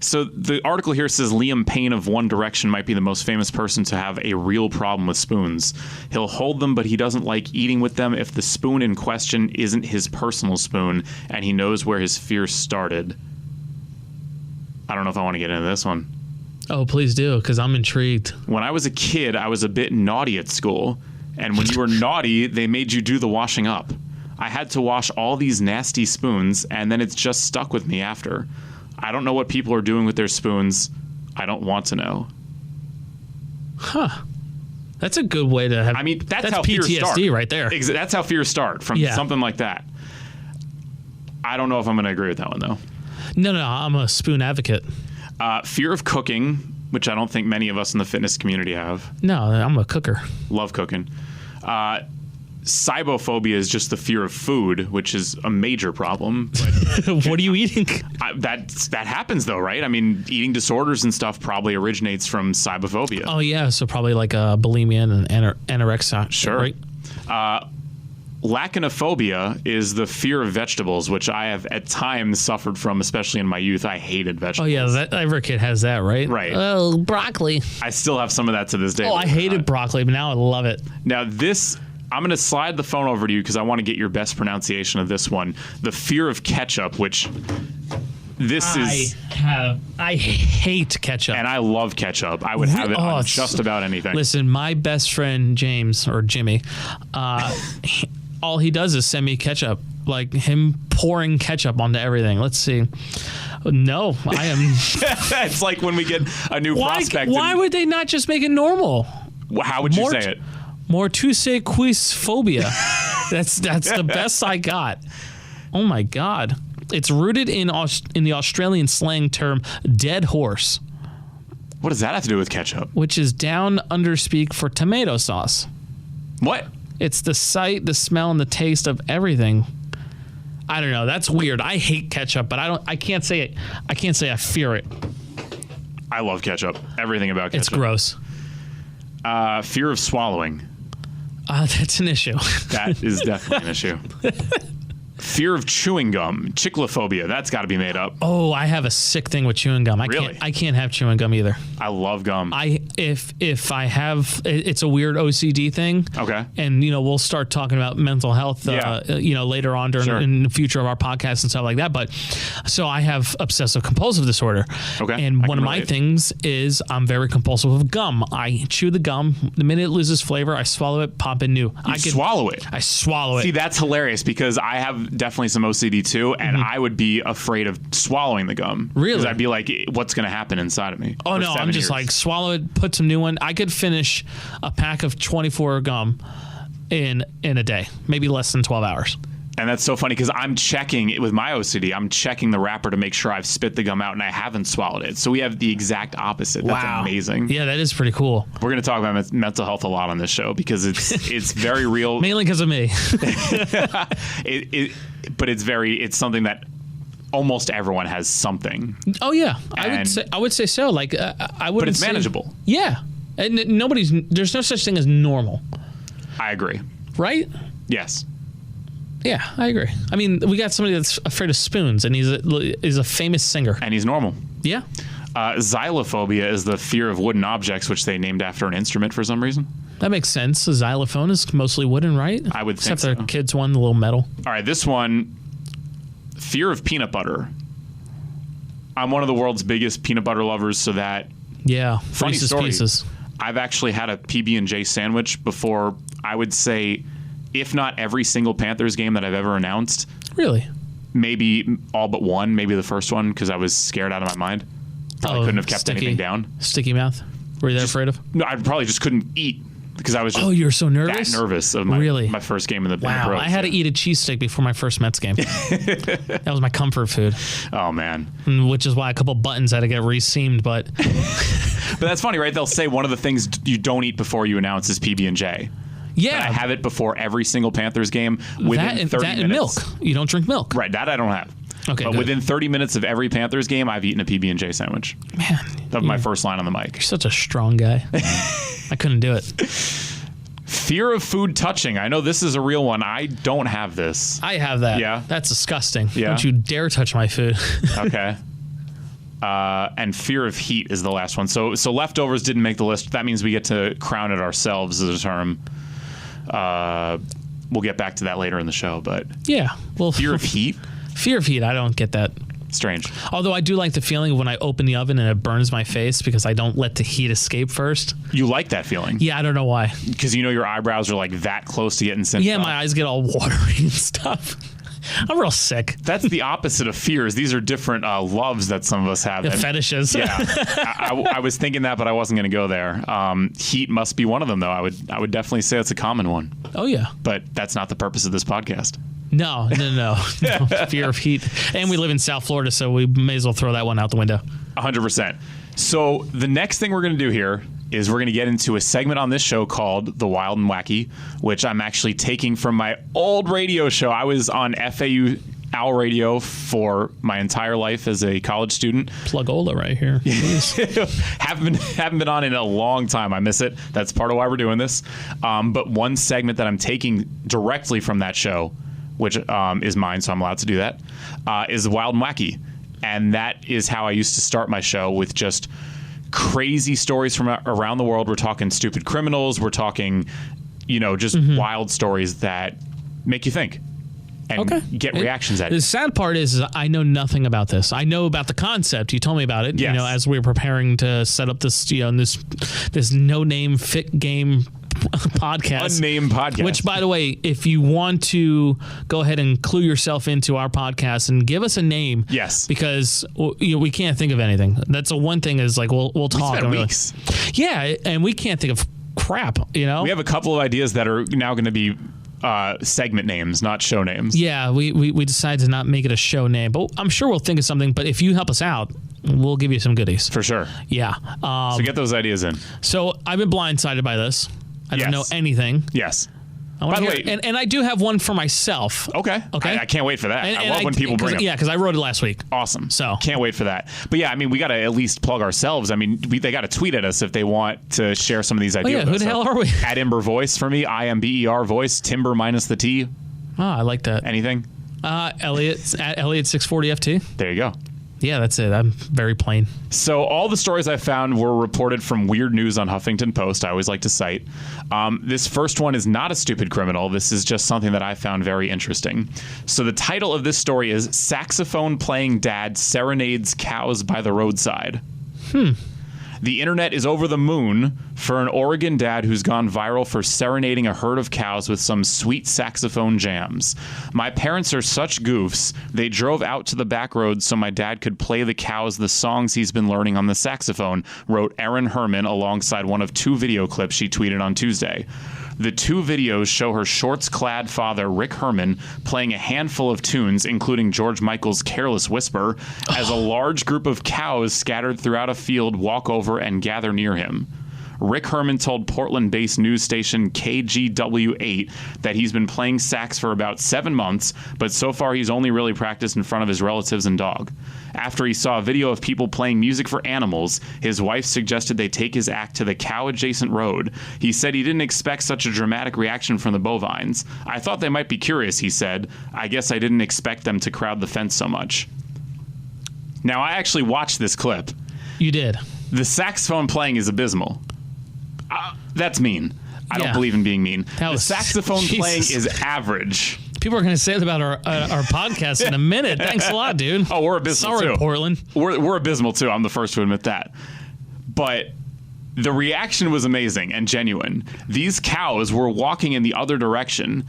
So the article here says Liam Payne of One Direction might be the most famous person to have a real problem with spoons. He'll hold them, but he doesn't like eating with them if the spoon in question isn't his personal spoon, and he knows where his fear started. I don't know if I want to get into this one. Oh, please do, because I'm intrigued. When I was a kid, I was a bit naughty at school. And when you were naughty, they made you do the washing up. I had to wash all these nasty spoons, and then it's just stuck with me after. I don't know what people are doing with their spoons. I don't want to know. Huh. That's a good way to have... I mean, that's how PTSD fears start. Right there. That's how fears start, from something like that. I don't know if I'm going to agree with that one, though. No, I'm a spoon advocate. Fear of cooking, which I don't think many of us in the fitness community have. No, I'm a cooker. Love cooking. Cybophobia is just the fear of food, which is a major problem. What are you eating? That happens, though, right? I mean, eating disorders and stuff probably originates from cybophobia. Oh, yeah. So probably like bulimia and anorexia. Sure. Right? Lachanophobia is the fear of vegetables, which I have at times suffered from, especially in my youth. I hated vegetables. Oh, yeah. Every kid has that, right? Right. Oh, broccoli. I still have some of that to this day. Oh, I hated broccoli, but now I love it. Now, this... I'm going to slide the phone over to you because I want to get your best pronunciation of this one. The fear of ketchup, which I hate ketchup. And I love ketchup. I would have it on just about anything. Listen, my best friend, James, or Jimmy, all he does is send me ketchup. Like him pouring ketchup onto everything. Let's see. No, I am... It's like when we get a new prospect. Why would they not just make it normal? How would you say it? Mortuise quis phobia. That's the best I got. Oh my God. It's rooted in the Australian slang term dead horse. What does that have to do with ketchup? Which is down under speak for tomato sauce. What? It's the sight, the smell, and the taste of everything. I don't know. That's weird. I hate ketchup, but I can't say it. I can't say I fear it. I love ketchup. Everything about ketchup. It's gross. Fear of swallowing. That's an issue. That is definitely an issue. Fear of chewing gum. Chiclophobia. That's got to be made up. Oh, I have a sick thing with chewing gum. I can't have chewing gum either. I love gum. If I have, it's a weird OCD thing. Okay. And we'll start talking about mental health. Later on in the future of our podcast and stuff like that. But so I have obsessive compulsive disorder. Okay. And one of my things is I'm very compulsive with gum. I chew the gum. The minute it loses flavor, I swallow it. Pop in new. Swallow it. I swallow it. See, that's hilarious because I have definitely some OCD too, and I would be afraid of swallowing the gum. Really? Because I'd be like, what's going to happen inside of me? Oh, no, I'm just like, swallow it, put some new one. I could finish a pack of 24 gum in a day, maybe less than 12 hours. And that's so funny because I'm checking, with my OCD, I'm checking the wrapper to make sure I've spit the gum out and I haven't swallowed it. So we have the exact opposite. That's amazing. Yeah, that is pretty cool. We're going to talk about mental health a lot on this show because it's very real. Mainly because of me. But it's something that almost everyone has something. Oh yeah, I would say so. Like I would. But it's manageable. Yeah, and there's no such thing as normal. I agree. Right? Yes. Yeah, I agree. I mean, we got somebody that's afraid of spoons, and he's a famous singer. And he's normal. Yeah. Xylophobia is the fear of wooden objects, which they named after an instrument for some reason. That makes sense. A xylophone is mostly wooden, right? I would think so. Except the kids one, the little metal. All right, this one, fear of peanut butter. I'm one of the world's biggest peanut butter lovers, so that... Yeah, funny story. Pieces. I've actually had a PB&J sandwich before, I would say... if not every single Panthers game that I've ever announced. Really? Maybe all but one, maybe the first one, because I was scared out of my mind. Probably couldn't have kept anything down. Sticky mouth? Were you that afraid of? No, I probably just couldn't eat because I was just you were so nervous? that nervous of my first game in the Wow, pros. I had to eat a cheesesteak before my first Mets game. That was my comfort food. Oh, man. Which is why a couple buttons had to get re-seamed, but... But that's funny, right? They'll say one of the things you don't eat before you announce is PB&J. Yeah. But I have it before every single Panthers game within 30 minutes. And milk. You don't drink milk. Right, that I don't have. Okay, but good. within 30 minutes of every Panthers game, I've eaten a PB&J sandwich. Man. That was my first line on the mic. You're such a strong guy. I couldn't do it. Fear of food touching. I know this is a real one. I don't have this. I have that. Yeah? That's disgusting. Yeah? Don't you dare touch my food. Okay. And fear of heat is the last one. So leftovers didn't make the list. That means we get to crown it ourselves as a term. We'll get back to that later in the show. But yeah. Well, fear of heat? Fear of heat. I don't get that. Strange. Although I do like the feeling of when I open the oven and it burns my face because I don't let the heat escape first. You like that feeling? Yeah, I don't know why. Because your eyebrows are like that close to getting singed. Yeah, my eyes get all watery and stuff. I'm real sick. That's the opposite of fears. These are different loves that some of us have. The fetishes. Yeah, I was thinking that, but I wasn't going to go there. Heat must be one of them, though. I would definitely say it's a common one. Oh yeah, but that's not the purpose of this podcast. No. Fear of heat, and we live in South Florida, so we may as well throw that one out the window. 100%. So the next thing we're going to do here is we're going to get into a segment on this show called The Wild and Wacky, which I'm actually taking from my old radio show. I was on FAU Owl Radio for my entire life as a college student. Plug-ola right here. haven't been on in a long time. I miss it. That's part of why we're doing this. But one segment that I'm taking directly from that show, which is mine, so I'm allowed to do that, is The Wild and Wacky. And that is how I used to start my show, with just crazy stories from around the world. We're talking stupid criminals. We're talking, just wild stories that make you think and get reactions at it. The sad part is I know nothing about this. I know about the concept. You told me about it, yes. As we were preparing to set up this, this no-name fit game podcast. Unnamed podcast. Which, by the way, if you want to go ahead and clue yourself into our podcast and give us a name. Yes. Because we can't think of anything. That's the one thing is like we'll talk. We spent weeks. Yeah, and we can't think of crap, We have a couple of ideas that are now going to be segment names, not show names. Yeah, we decided to not make it a show name, but I'm sure we'll think of something. But if you help us out, we'll give you some goodies. For sure. Yeah. So get those ideas in. So I've been blindsided by this. I don't know anything. Yes. By the way, and I do have one for myself. Okay. I can't wait for that. I love when people bring them. Yeah, because I wrote it last week. Awesome. So can't wait for that. But yeah, we got to at least plug ourselves. They got to tweet at us if they want to share some of these ideas. Oh, yeah. Who the hell are we? At Imber Voice for me. IMBER Voice. Timber minus the T. Oh, I like that. Anything? Elliot at Elliot 640 FT. There you go. Yeah, that's it. I'm very plain. So all the stories I found were reported from Weird News on Huffington Post. I always like to cite. This first one is not a stupid criminal. This is just something that I found very interesting. So the title of this story is Saxophone Playing Dad Serenades Cows by the Roadside. The internet is over the moon for an Oregon dad who's gone viral for serenading a herd of cows with some sweet saxophone jams. My parents are such goofs. They drove out to the back roads so my dad could play the cows the songs he's been learning on the saxophone, wrote Erin Herman alongside one of 2 video clips she tweeted on Tuesday. The 2 videos show her shorts-clad father, Rick Herman, playing a handful of tunes, including George Michael's Careless Whisper, as a large group of cows scattered throughout a field walk over and gather near him. Rick Herman told Portland-based news station KGW8 that he's been playing sax for about 7 months, but so far he's only really practiced in front of his relatives and dog. After he saw a video of people playing music for animals, his wife suggested they take his act to the cow-adjacent road. He said he didn't expect such a dramatic reaction from the bovines. I thought they might be curious, he said. I guess I didn't expect them to crowd the fence so much. Now, I actually watched this clip. You did. The saxophone playing is abysmal. That's mean. I don't believe in being mean. The saxophone playing is average. People are going to say that about our podcast in a minute. Thanks a lot, dude. Oh, we're abysmal too. Sorry, Portland. We're abysmal too. I'm the first to admit that. But the reaction was amazing and genuine. These cows were walking in the other direction.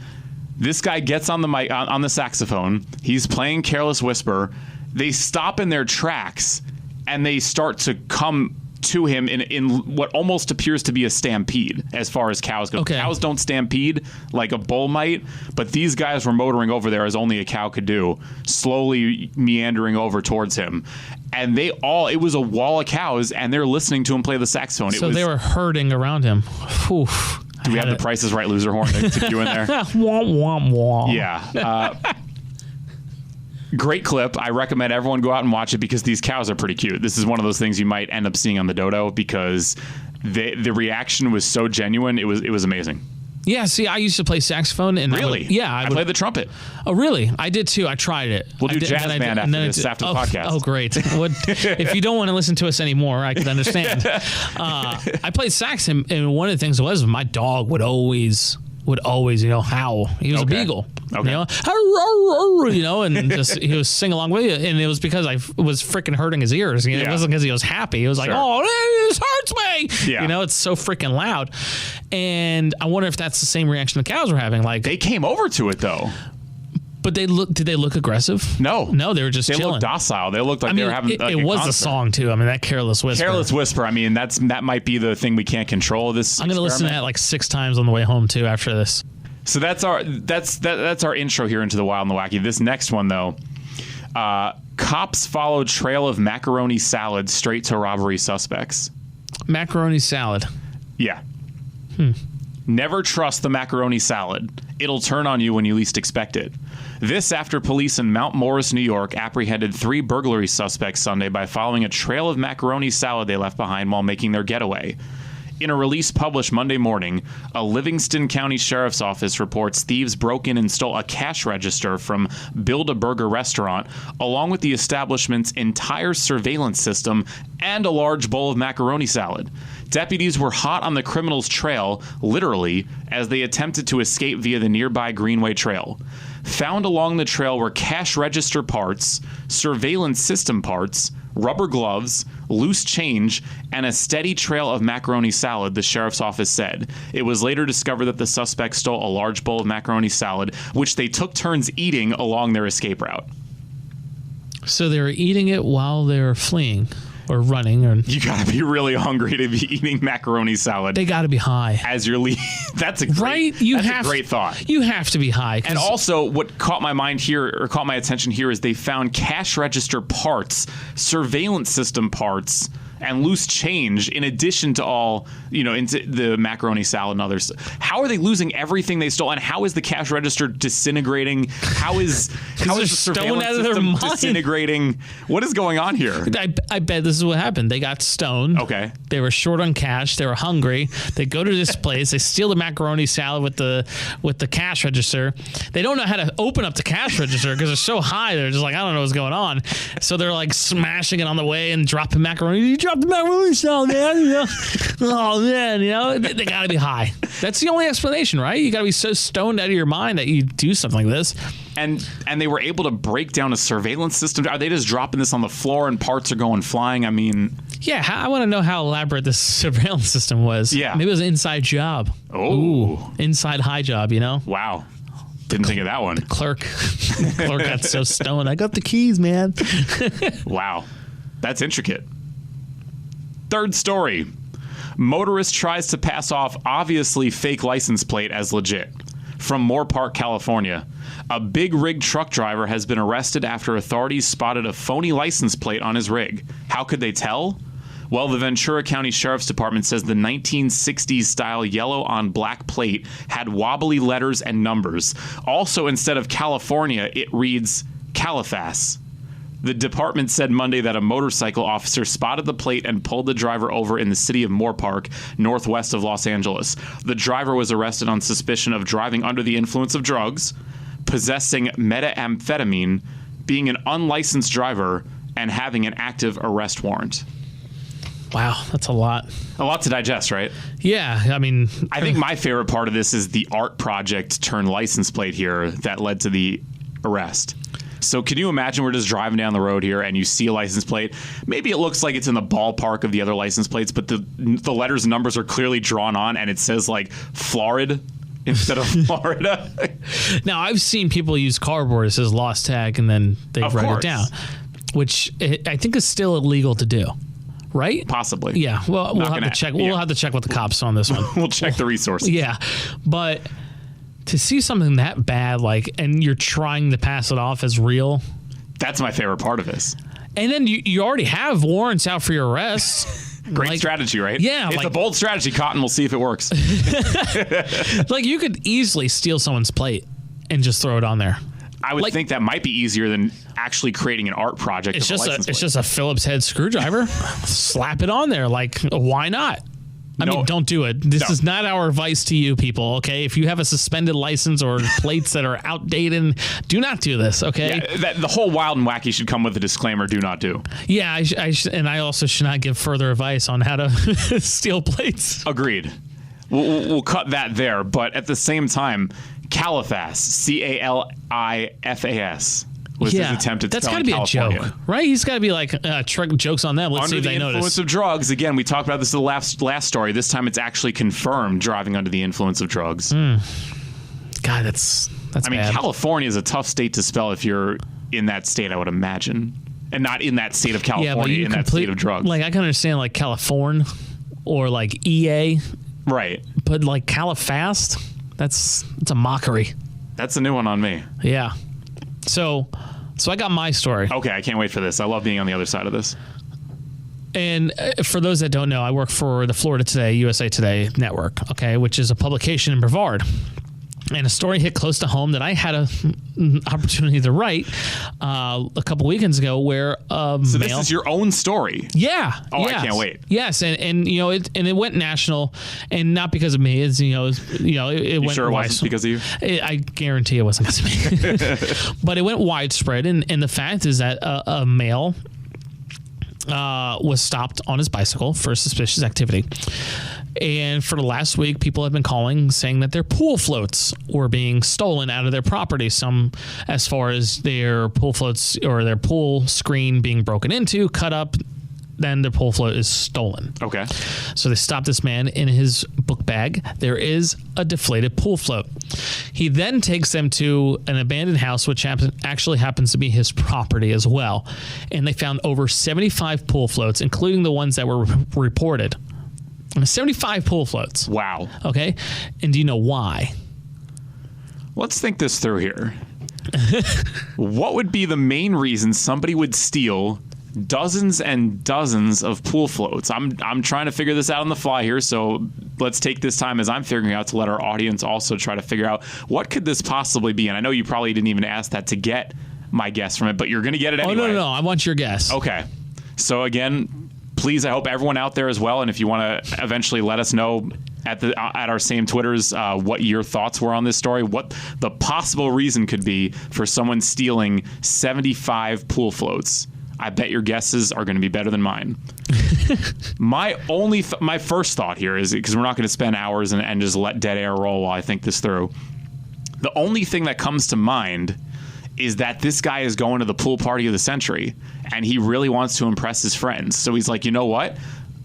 This guy gets on the mic, on the saxophone. He's playing Careless Whisper. They stop in their tracks and they start to come to him in what almost appears to be a stampede as far as cows go. Okay. Cows don't stampede like a bull might, but these guys were motoring over there as only a cow could do, slowly meandering over towards him. And it was a wall of cows, and they're listening to him play the saxophone. So they were herding around him. Oof. Do we have the Price is Right loser horn to cue in there? Womp, womp, womp. Yeah. Great clip. I recommend everyone go out and watch it because these cows are pretty cute. This is one of those things you might end up seeing on the dodo because the reaction was so genuine. It was amazing. Yeah, see, I used to play saxophone. And really? I played the trumpet. Oh, really? I did too. I tried it. We'll do jazz band after the podcast. Oh, great. If you don't want to listen to us anymore, I can understand. I played sax, and one of the things was my dog would always, howl. He was a beagle. Okay. And just he was sing along with you, and it was because I was freaking hurting his ears. It wasn't because he was happy. It was like, oh, this hurts me. Yeah. It's so freaking loud, and I wonder if that's the same reaction the cows were having. Like they came over to it though. But did they look aggressive? No, they were just chilling. They looked docile. They looked like they were having. It was a song too. I mean, that Careless Whisper. Careless Whisper. I mean, that might be the thing we can't control. This. I'm going to listen to that like 6 times on the way home too. After this. So that's our intro here into the Wild and the Wacky. This next one though, cops followed trail of macaroni salad straight to robbery suspects. Macaroni salad. Yeah. Never trust the macaroni salad. It'll turn on you when you least expect it. This after police in Mount Morris, New York, apprehended 3 burglary suspects Sunday by following a trail of macaroni salad they left behind while making their getaway. In a release published Monday morning, a Livingston County Sheriff's Office reports thieves broke in and stole a cash register from Build-A-Burger restaurant, along with the establishment's entire surveillance system and a large bowl of macaroni salad. Deputies were hot on the criminals' trail, literally, as they attempted to escape via the nearby Greenway Trail. Found along the trail were cash register parts, surveillance system parts, rubber gloves, loose change, and a steady trail of macaroni salad, the sheriff's office said. It was later discovered that the suspects stole a large bowl of macaroni salad, which they took turns eating along their escape route. So they were eating it while they were fleeing or running. Or you gotta be really hungry to be eating macaroni salad. They gotta be high. As you're leaving. That's a great, a great thought. You have to be high. And also, what caught my attention here is they found cash register parts, surveillance system parts, and loose change in addition to all, into the macaroni salad and others. How are they losing everything they stole? And how is the cash register disintegrating? How is the surveillance system disintegrating? What is going on here? I bet this is what happened. They got stoned. Okay. They were short on cash. They were hungry. They go to this place. They steal the macaroni salad with the cash register. They don't know how to open up the cash register because they're so high. They're just like, I don't know what's going on. So they're like smashing it on the way and dropping macaroni. You dropped the macaroni salad, man. Oh man, they gotta be high. That's the only explanation, right? You gotta be so stoned out of your mind that you do something like this. And they were able to break down a surveillance system. Are they just dropping this on the floor and parts are going flying? I mean, yeah, I want to know how elaborate this surveillance system was. Yeah, maybe it was an inside job. Ooh, inside high job. Wow. Didn't think of that one. The clerk got so stoned. I got the keys, man. Wow, that's intricate. Third story. Motorist tries to pass off obviously fake license plate as legit. From Moorpark, California. A big rig truck driver has been arrested after authorities spotted a phony license plate on his rig. How could they tell? Well, the Ventura County Sheriff's Department says the 1960s style yellow on black plate had wobbly letters and numbers. Also, instead of California, it reads Caliphas. The department said Monday that a motorcycle officer spotted the plate and pulled the driver over in the city of Moorpark, northwest of Los Angeles. The driver was arrested on suspicion of driving under the influence of drugs, possessing methamphetamine, being an unlicensed driver, and having an active arrest warrant. Wow, that's a lot. A lot to digest, right? Yeah, I mean... I think my favorite part of this is the art project turned license plate here that led to the arrest. So can you imagine we're just driving down the road here and you see a license plate? Maybe it looks like it's in the ballpark of the other license plates, but the letters and numbers are clearly drawn on and it says like Florida instead of Florida. Now, I've seen people use cardboard that says lost tag and then they write it down, which I think is still illegal to do. right? Possibly. Yeah. Well, we'll have to check. We'll have to check with the cops on this one. We'll check the resources. Yeah, but to see something that bad, like, and you're trying to pass it off as real. That's my favorite part of this. And then you already have warrants out for your arrest. Great strategy, right? Yeah. It's a bold strategy, Cotton. We'll see if it works. Like, you could easily steal someone's plate and just throw it on there. I would think that might be easier than actually creating an art project. It's just a Phillips head screwdriver. Slap it on there. Like, why not? I mean, don't do it. This is not our advice to you people, okay? If you have a suspended license or plates that are outdated, do not do this, okay? Yeah, the whole Wild and Wacky should come with a disclaimer, do not do. Yeah, and I also should not give further advice on how to steal plates. Agreed. We'll cut that there, but at the same time, Califas, Califas, was his attempt at that's spelling got to be California. a joke, right? He's got to be like, jokes on them. Let's see if they notice. Under the influence of drugs. Again, we talked about this in the last story. This time it's actually confirmed driving under the influence of drugs. God, that's I mean, bad. California is a tough state to spell if you're in that state, I would imagine. And not in that state of California, in that state of drugs. Like, I can understand, like, California or, like, EA. Right. But, like, Califast, that's a mockery. That's a new one on me. Yeah. So I got my story. Okay, I can't wait for this. I love being on the other side of this. And for those that don't know, I work for the Florida Today, USA Today network, okay, which is a publication in Brevard. And a story hit close to home that I had an opportunity to write a couple weekends ago where So this is your own story? Yeah. Oh, yes. I can't wait. Yes, and you know, it went national, and not because of me. It's it went. Sure it wasn't because of you? I guarantee it wasn't because of me. But it went widespread, and the fact is that a male was stopped on his bicycle for suspicious activity. And for the last week, people have been calling saying that their pool floats were being stolen out of their property. Some as far as their pool floats or their pool screen being broken into, cut up, then the pool float is stolen. Okay. So they stopped this man. In his book bag, there is a deflated pool float. He then takes them to an abandoned house, which actually happens to be his property as well. And they found over 75 pool floats, including the ones that were reported. 75 pool floats. Wow. Okay. And do you know why? Let's think this through here. What would be the main reason somebody would steal dozens and dozens of pool floats? I'm trying to figure this out on the fly here, so let's take this time as I'm figuring out to let our audience also try to figure out what could this possibly be. And I know you probably didn't even ask that to get my guess from it, but you're going to get it anyway. Oh, no. I want your guess. Okay. So again, please, I hope everyone out there as well, and if you want to eventually let us know at our same Twitters what your thoughts were on this story, what the possible reason could be for someone stealing 75 pool floats. I bet your guesses are going to be better than mine. My first thought here is, because we're not going to spend hours and just let dead air roll while I think this through. The only thing that comes to mind is that this guy is going to the pool party of the century, and he really wants to impress his friends. So he's like, you know what?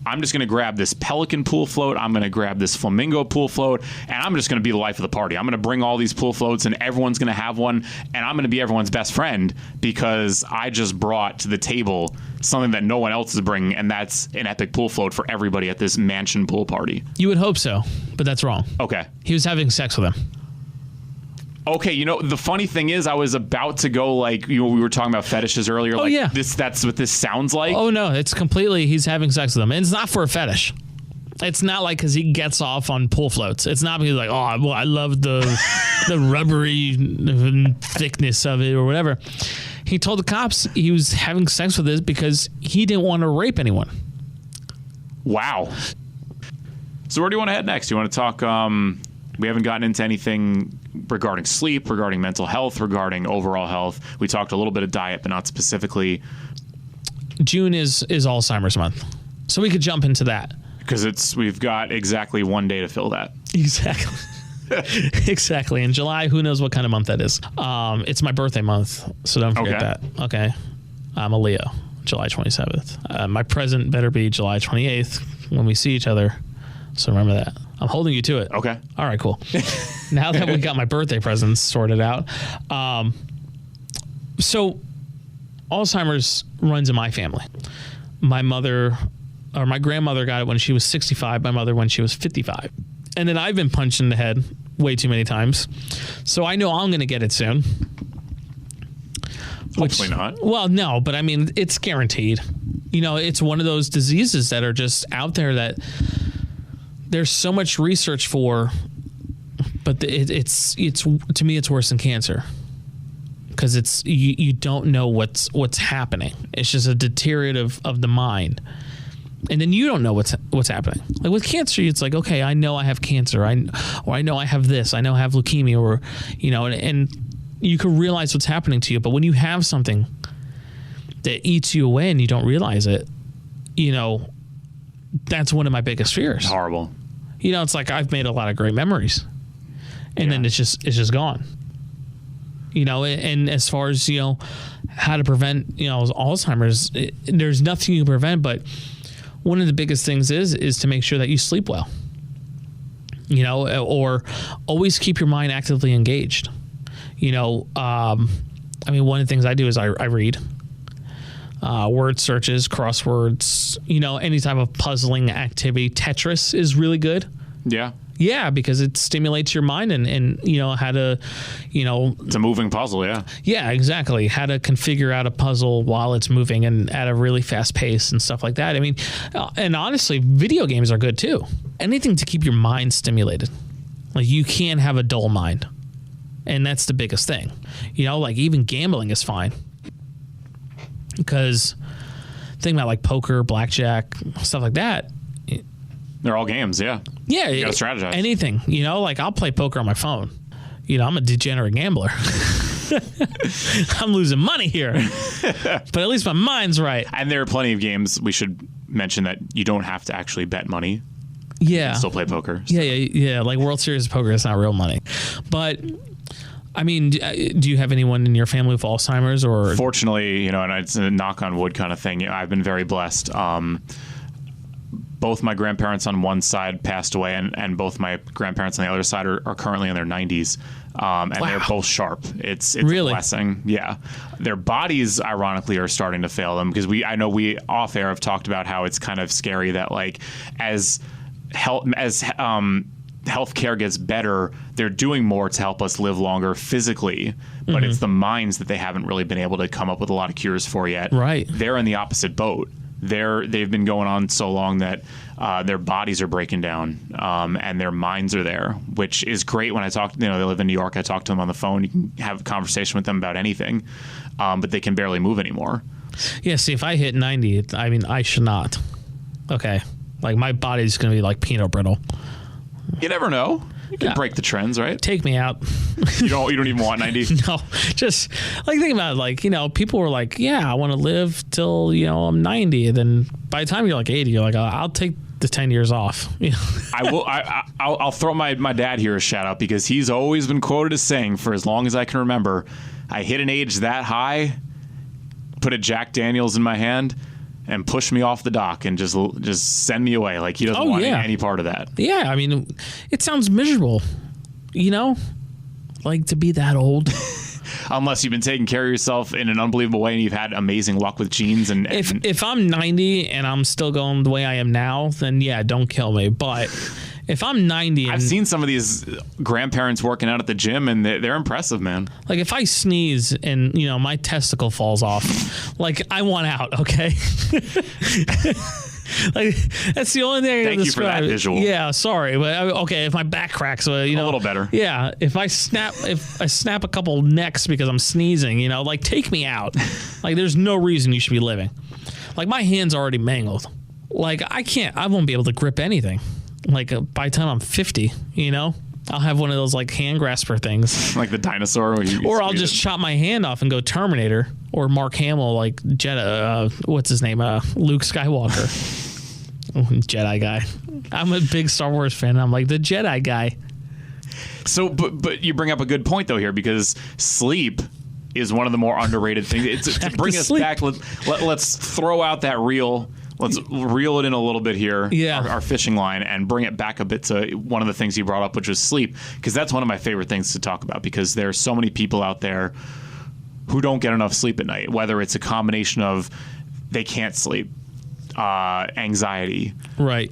I'm just going to grab this pelican pool float. I'm going to grab this flamingo pool float, and I'm just going to be the life of the party. I'm going to bring all these pool floats, and everyone's going to have one, and I'm going to be everyone's best friend because I just brought to the table something that no one else is bringing, and that's an epic pool float for everybody at this mansion pool party. You would hope so, but that's wrong. Okay. He was having sex with him. Okay, you know, the funny thing is I was about to go like, we were talking about fetishes earlier. Oh, yeah. That's what this sounds like. Oh, no, it's completely, he's having sex with him. And it's not for a fetish. It's not like because he gets off on pool floats. It's not because like, oh, I love the rubbery thickness of it or whatever. He told the cops he was having sex with this because he didn't want to rape anyone. Wow. So where do you want to head next? You want to talk, we haven't gotten into anything regarding sleep, regarding mental health, regarding overall health. We talked a little bit of diet, but not specifically. June is Alzheimer's month. So we could jump into that. Because we've got exactly one day to fill that. Exactly. Exactly. In July, who knows what kind of month that is. It's my birthday month, so don't forget that. Okay. I'm a Leo, July 27th. My present better be July 28th when we see each other. So remember that. I'm holding you to it. Okay. All right, cool. Now that we got my birthday presents sorted out. So Alzheimer's runs in my family. My mother or my grandmother got it when she was 65, my mother when she was 55. And then I've been punched in the head way too many times. So I know I'm going to get it soon. Hopefully not. Well, no, but I mean, it's guaranteed. You know, it's one of those diseases that are just out there that there's so much research for, but it's to me, it's worse than cancer. Because it's you don't know what's happening. It's just a deteriorative of the mind, and then you don't know what's happening. Like with cancer, it's like, okay, I know I have cancer, I know I have this, I know I have leukemia, or you know, and you can realize what's happening to you. But when you have something that eats you away and you don't realize it, you know, that's one of my biggest fears. It's horrible. You know, it's like I've made a lot of great memories, and then it's just gone. You know, and as far as, you know, how to prevent, you know, Alzheimer's, there's nothing you can prevent, but one of the biggest things is to make sure that you sleep well, you know, or always keep your mind actively engaged. You know, I mean, one of the things I do is I read word searches, crosswords, you know, any type of puzzling activity. Tetris is really good. Yeah. Yeah, because it stimulates your mind and you know how to, you know, it's a moving puzzle. Yeah. Yeah, exactly. How to configure out a puzzle while it's moving and at a really fast pace and stuff like that. I mean, and honestly, video games are good too. Anything to keep your mind stimulated. Like you can't have a dull mind, and that's the biggest thing. You know, like even gambling is fine because think about like poker, blackjack, stuff like that. They're all games, yeah. Yeah. You gotta strategize. Anything. You know, like I'll play poker on my phone. You know, I'm a degenerate gambler. I'm losing money here. But at least my mind's right. And there are plenty of games, we should mention, that you don't have to actually bet money. Yeah. You can still play poker. So. Yeah. Like World Series of Poker, it's not real money. But I mean, do you have anyone in your family with Alzheimer's or? Fortunately, you know, and it's a knock on wood kind of thing. You know, I've been very blessed. Both my grandparents on one side passed away, and both my grandparents on the other side are currently in their 90s, and they're both sharp. It's really? A blessing. Yeah, their bodies, ironically, are starting to fail them because I know we off air have talked about how it's kind of scary that like as healthcare gets better, they're doing more to help us live longer physically, but it's the minds that they haven't really been able to come up with a lot of cures for yet. Right. They're in the opposite boat. They've been going on so long that their bodies are breaking down, and their minds are there, which is great. When I talk, you know, they live in New York. I talk to them on the phone. You can have a conversation with them about anything, but they can barely move anymore. Yeah. See, if I hit 90, I mean, I should not. Okay. Like my body's going to be like peanut brittle. You never know. You can break the trends, right? Take me out. You don't even want 90? No, just like think about it, like, you know, people were like, yeah, I want to live till, you know, I'm 90. And then by the time you're like 80, you're like, I'll take the 10 years off. You know? I'll throw my dad here a shout out because he's always been quoted as saying, for as long as I can remember, I hit an age that high, put a Jack Daniels in my hand, and push me off the dock and just send me away. Like he doesn't want any part of that. Yeah, I mean, it sounds miserable, you know, like to be that old. Unless you've been taking care of yourself in an unbelievable way and you've had amazing luck with genes. And if I'm 90 and I'm still going the way I am now, then yeah, don't kill me. But if I'm 90, I've seen some of these grandparents working out at the gym, and they're impressive, man. Like if I sneeze and, you know, my testicle falls off, like I want out. Okay. Like that's the only thing I can describe. Thank you for that visual. Yeah, sorry, but okay, if my back cracks, you know, a little better. Yeah, if I snap a couple necks because I'm sneezing, you know, like take me out. Like there's no reason you should be living. Like my hand's already mangled. Like I won't be able to grip anything. Like by the time I'm 50, you know, I'll have one of those like hand grasper things, like the dinosaur. Or I'll just chop my hand off and go Terminator, or Mark Hamill, like Jedi. What's his name? Luke Skywalker. Jedi guy. I'm a big Star Wars fan. I'm like the Jedi guy. So, but you bring up a good point though here, because sleep is one of the more underrated things. It's to bring us back. Let's throw out that reel. Let's reel it in a little bit here, our fishing line, and bring it back a bit to one of the things you brought up, which was sleep, because that's one of my favorite things to talk about, because there are so many people out there who don't get enough sleep at night, whether it's a combination of they can't sleep, anxiety. Right.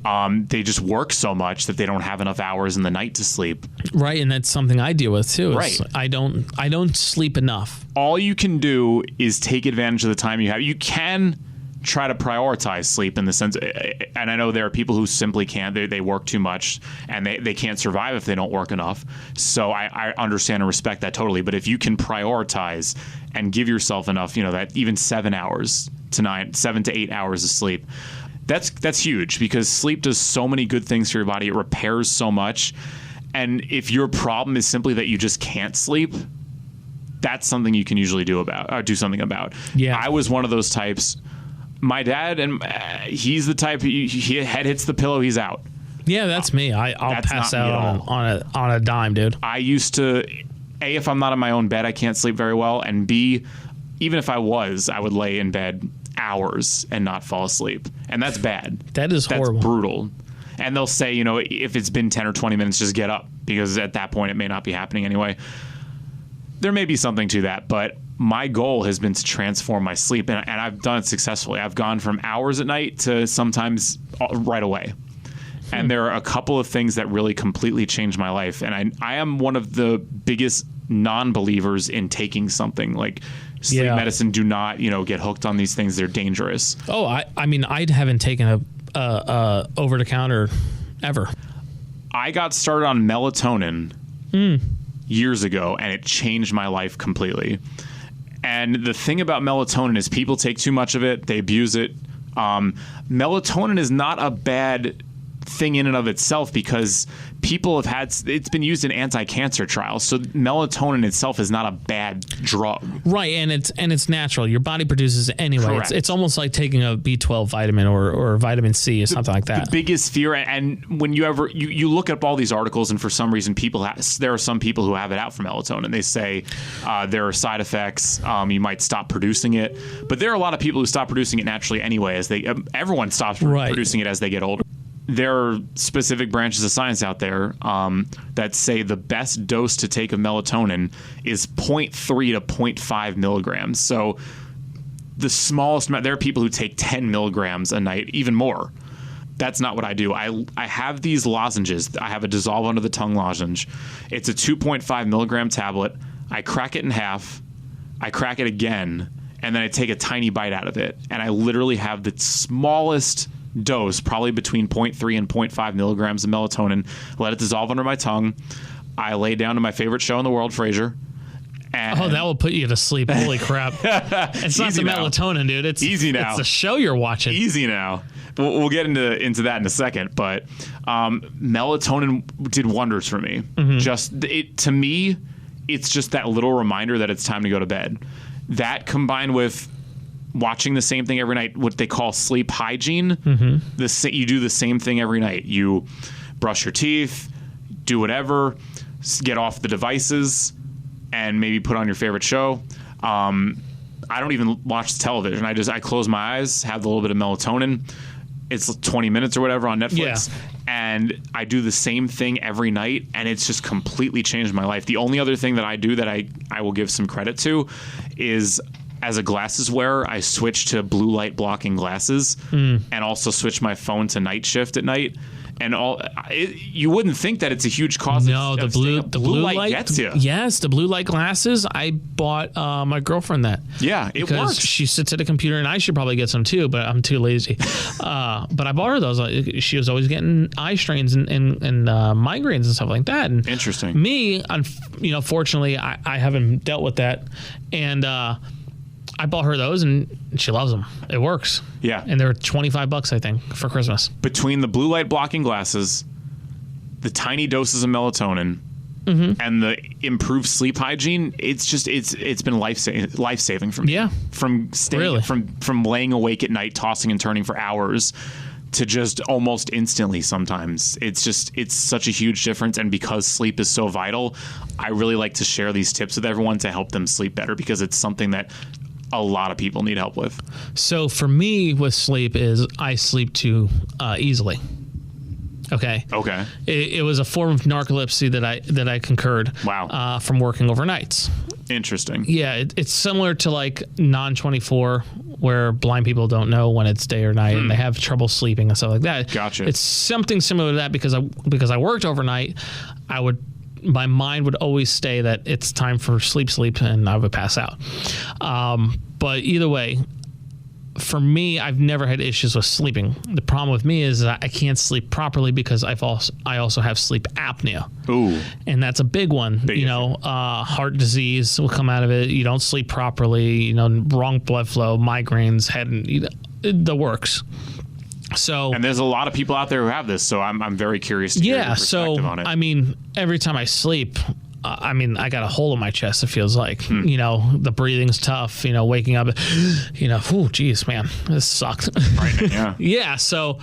They just work so much that they don't have enough hours in the night to sleep. Right, and that's something I deal with too. Right. I don't sleep enough. All you can do is take advantage of the time you have. You can try to prioritize sleep in the sense, and I know there are people who simply can't. They work too much, and they can't survive if they don't work enough. So I understand and respect that totally. But if you can prioritize and give yourself enough, that even 7 to 8 hours of sleep, that's huge, because sleep does so many good things for your body. It repairs so much. And if your problem is simply that you just can't sleep, that's something you can usually do something about. Yeah. I was one of those types. My dad, and he's the type, he head hits the pillow, he's out. Yeah, that's me. I'll pass out on a dime, dude. I used to, A, if I'm not in my own bed, I can't sleep very well. And B, even if I would lay in bed hours and not fall asleep. And that's bad. That's horrible. That's brutal. And they'll say, if it's been 10 or 20 minutes, just get up, because at that point it may not be happening anyway. There may be something to that, but my goal has been to transform my sleep, and I've done it successfully. I've gone from hours at night to sometimes right away. And there are a couple of things that really completely changed my life. And I am one of the biggest non-believers in taking something like sleep medicine. Do not, get hooked on these things. They're dangerous. Oh, I mean, I haven't taken a over-the-counter ever. I got started on melatonin years ago, and it changed my life completely. And the thing about melatonin is people take too much of it. They abuse it. Melatonin is not a bad thing in and of itself, because people have it's been used in anti-cancer trials. So melatonin itself is not a bad drug. Right, and it's natural. Your body produces it anyway. It's almost like taking a B12 vitamin or vitamin C or something like that. The biggest fear, and when you look up all these articles, and for some reason there are some people who have it out for melatonin. They say there are side effects. You might stop producing it, but there are a lot of people who stop producing it naturally anyway. Everyone stops producing it as they get older. There are specific branches of science out there that say the best dose to take of melatonin is 0.3 to 0.5 milligrams. So the smallest, there are people who take 10 milligrams a night, even more. That's not what I do. I have these lozenges. I have a dissolve under the tongue lozenge. It's a 2.5 milligram tablet. I crack it in half. I crack it again, and then I take a tiny bite out of it. And I literally have the smallest dose, probably between 0.3 and 0.5 milligrams of melatonin. Let it dissolve under my tongue. I lay down to my favorite show in the world, Frasier. And that will put you to sleep. Holy crap. It's not the melatonin, dude. It's easy now. It's the show you're watching. Easy now. We'll get into that in a second, but melatonin did wonders for me. Mm-hmm. To me, it's just that little reminder that it's time to go to bed. That combined with watching the same thing every night, what they call sleep hygiene. Mm-hmm. You do the same thing every night. You brush your teeth, do whatever, get off the devices, and maybe put on your favorite show. I don't even watch television. I close my eyes, have a little bit of melatonin. It's 20 minutes or whatever on Netflix. Yeah. And I do the same thing every night, and it's just completely changed my life. The only other thing that I do that I will give some credit to is, as a glasses wearer, I switched to blue light blocking glasses, and also switched my phone to night shift at night. And you wouldn't think that it's a huge cause. No, the blue light gets you. Yes, the blue light glasses. I bought my girlfend that. Yeah, it works. She sits at a computer, and I should probably get some too, but I'm too lazy. But I bought her those. She was always getting eye strains and migraines and stuff like that. And interesting. Me, fortunately, I haven't dealt with that, and I bought her those, and she loves them. It works. Yeah. And they're $25, I think, for Christmas. Between the blue light blocking glasses, the tiny doses of melatonin, and the improved sleep hygiene, it's been life-saving for me. Yeah. From laying awake at night, tossing and turning for hours, to just almost instantly sometimes. It's such a huge difference. And because sleep is so vital, I really like to share these tips with everyone to help them sleep better, because it's something that a lot of people need help with. So for me with sleep is I sleep too easily. Okay. It was a form of narcolepsy that I concurred. Wow. From working overnights. Interesting. Yeah, it's similar to like non-24 where blind people don't know when it's day or night and they have trouble sleeping and stuff like that. Gotcha. It's something similar to that because I worked overnight. My mind would always stay that it's time for sleep, and I would pass out. But either way, for me, I've never had issues with sleeping. The problem with me is that I can't sleep properly because I also have sleep apnea. Ooh. And that's a big one. Heart disease will come out of it. You don't sleep properly. Wrong blood flow, migraines, the works. So, and there's a lot of people out there who have this, so I'm very curious to hear your perspective on it. I mean, every time I sleep, I got a hole in my chest, it feels like. The breathing's tough, waking up, oh, geez, man, this sucked. Right, yeah. Yeah, so,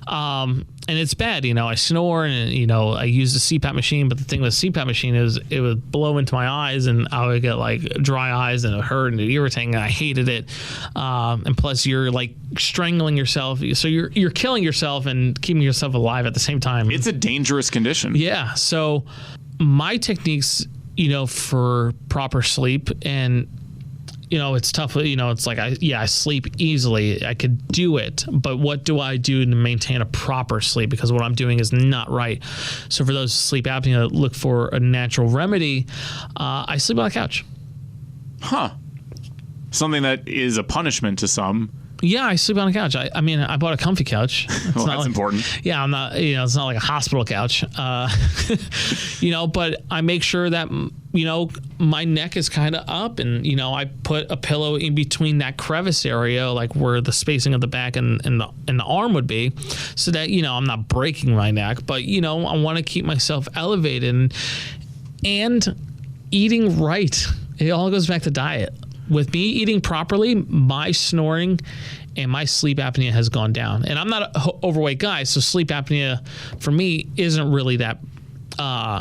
and it's bad, I snore and, I use the CPAP machine, but the thing with the CPAP machine is it would blow into my eyes and I would get like dry eyes and it hurt and it irritating and I hated it. And plus you're like strangling yourself. So you're killing yourself and keeping yourself alive at the same time. It's a dangerous condition. Yeah. So my techniques, for proper sleep and, it's tough. It's like, I sleep easily. I could do it. But what do I do to maintain a proper sleep? Because what I'm doing is not right. So for those sleep apnea that look for a natural remedy, I sleep on the couch. Huh. Something that is a punishment to some. Yeah, I sleep on a couch. I mean, I bought a comfy couch. Well, that's important. Yeah, I'm not, it's not like a hospital couch. But I make sure that, my neck is kind of up and, I put a pillow in between that crevice area, like where the spacing of the back and the arm would be, so that, I'm not breaking my neck. But, I want to keep myself elevated and eating right. It all goes back to diet. With me eating properly, my snoring and my sleep apnea has gone down. And I'm not an overweight guy, so sleep apnea for me isn't really that.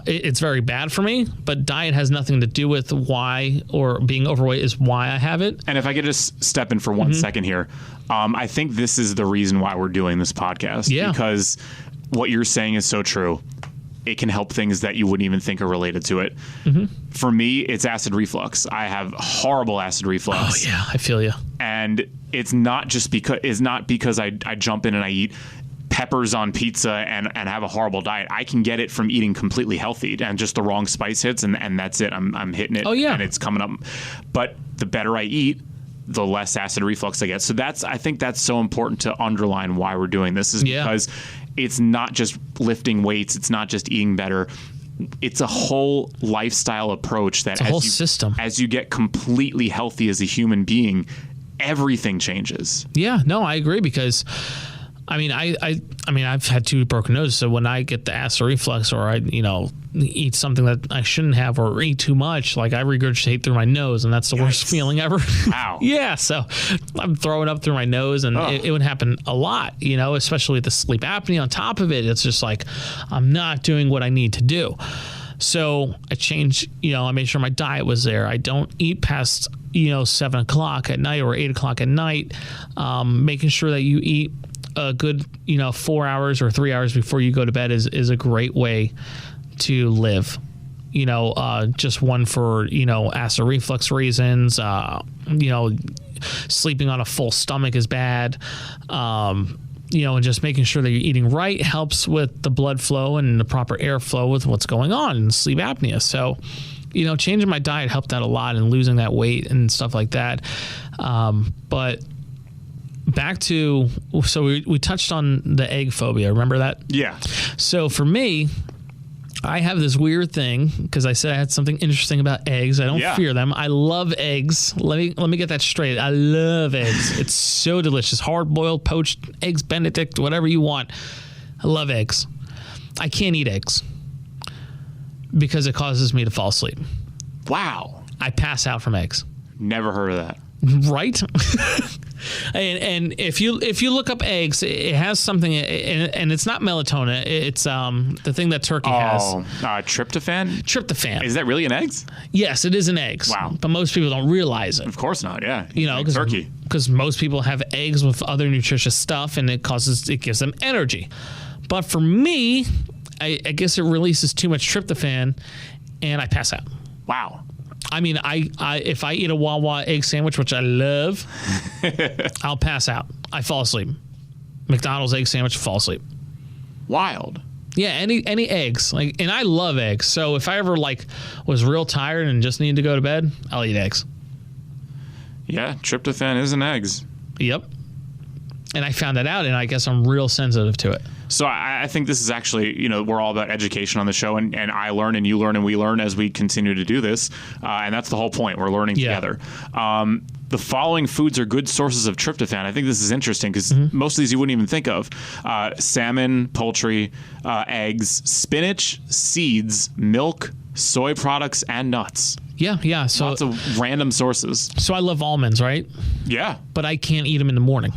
It's very bad for me, but diet has nothing to do with why, or being overweight is why I have it. And if I could just step in for 1 second here, I think this is the reason why we're doing this podcast. Yeah. Because what you're saying is so true. It can help things that you wouldn't even think are related to it. For me, it's acid reflux. I have horrible acid reflux. Oh yeah, I feel you. And it's not because I jump in and I eat peppers on pizza and have a horrible diet. I can get it from eating completely healthy and just the wrong spice hits and that's it. I'm hitting it. Oh yeah. And it's coming up. But the better I eat, the less acid reflux I get. So I think that's so important to underline why we're doing this is because it's not just lifting weights. It's not just eating better. It's a whole lifestyle approach that system. As you get completely healthy as a human being, everything changes. Yeah, no, I agree because I mean, I've had 2 broken noses, so when I get the acid reflux or I, eat something that I shouldn't have or eat too much, like I regurgitate through my nose, and that's the worst feeling ever. Wow. Yeah, so I'm throwing up through my nose, and it would happen a lot, especially with the sleep apnea on top of it. It's just like I'm not doing what I need to do. So I changed, I made sure my diet was there. I don't eat past, 7 o'clock at night or 8 o'clock at night, making sure that you eat a good, 4 hours or 3 hours before you go to bed is a great way to live. Just one for, acid reflux reasons, sleeping on a full stomach is bad. And just making sure that you're eating right helps with the blood flow and the proper airflow with what's going on in sleep apnea. So, changing my diet helped out a lot and losing that weight and stuff like that. But back to, so we touched on the egg phobia. Remember that? Yeah. So for me, I have this weird thing because I said I had something interesting about eggs. I don't fear them. I love eggs. Let me get that straight. I love eggs. It's so delicious. Hard-boiled, poached eggs, Benedict, whatever you want. I love eggs. I can't eat eggs because it causes me to fall asleep. Wow. I pass out from eggs. Never heard of that. Right? and if you look up eggs, it has something, and it's not melatonin. It's the thing that turkey has. Tryptophan? Tryptophan. Is that really in eggs? Yes, it is in eggs. Wow. But most people don't realize it. Of course not, yeah. Because turkey. Because most people have eggs with other nutritious stuff, and it gives them energy. But for me, I guess it releases too much tryptophan, and I pass out. Wow. I mean, I if I eat a Wawa egg sandwich, which I love, I'll pass out. I fall asleep. McDonald's egg sandwich, fall asleep. Wild. Yeah, any eggs. And I love eggs. So if I ever was real tired and just needed to go to bed, I'll eat eggs. Yeah, tryptophan is in eggs. Yep. And I found that out, and I guess I'm real sensitive to it. So I think this is actually, we're all about education on the show, and I learn and you learn and we learn as we continue to do this. And that's the whole point. We're learning together. The following foods are good sources of tryptophan. I think this is interesting because most of these you wouldn't even think of. Salmon, poultry, eggs, spinach, seeds, milk, soy products, and nuts. Yeah. So lots of random sources. So I love almonds, right? Yeah. But I can't eat them in the morning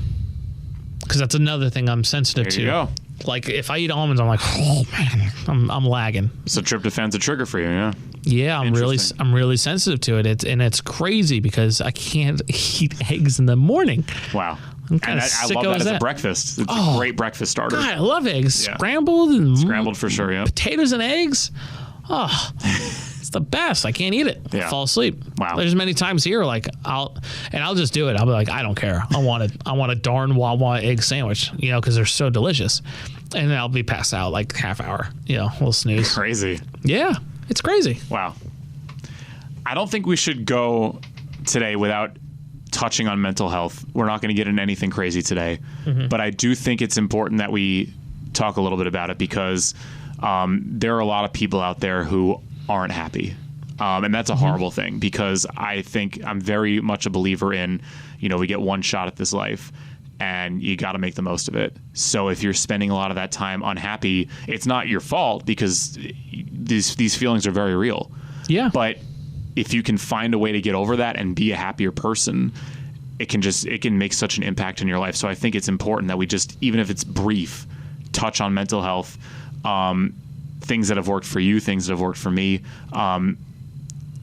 because that's another thing I'm sensitive to. There you go. Like if I eat almonds, I'm like, oh man, I'm lagging. So tryptophan's a trigger for you, yeah? Yeah, I'm really sensitive to it. It's crazy because I can't eat eggs in the morning. Wow. I'm kind of I love that as a breakfast. It's a great breakfast starter. God, I love eggs. Yeah. Scrambled for sure, yeah. Potatoes and eggs. Oh, it's the best. I can't eat it. Yeah. I fall asleep. Wow. There's many times here I'll just do it. I'll be like, I don't care. I want a darn Wawa egg sandwich, because they're so delicious. And then I'll be passed out like half hour, we'll snooze. Crazy. Yeah, it's crazy. Wow. I don't think we should go today without touching on mental health. We're not going to get into anything crazy today, but I do think it's important that we talk a little bit about it because there are a lot of people out there who aren't happy. And that's a horrible thing because I think I'm very much a believer in, we get one shot at this life and you got to make the most of it. So if you're spending a lot of that time unhappy, it's not your fault because these feelings are very real. Yeah. But if you can find a way to get over that and be a happier person, it can make such an impact in your life. So I think it's important that we just, even if it's brief, touch on mental health, things that have worked for you, things that have worked for me,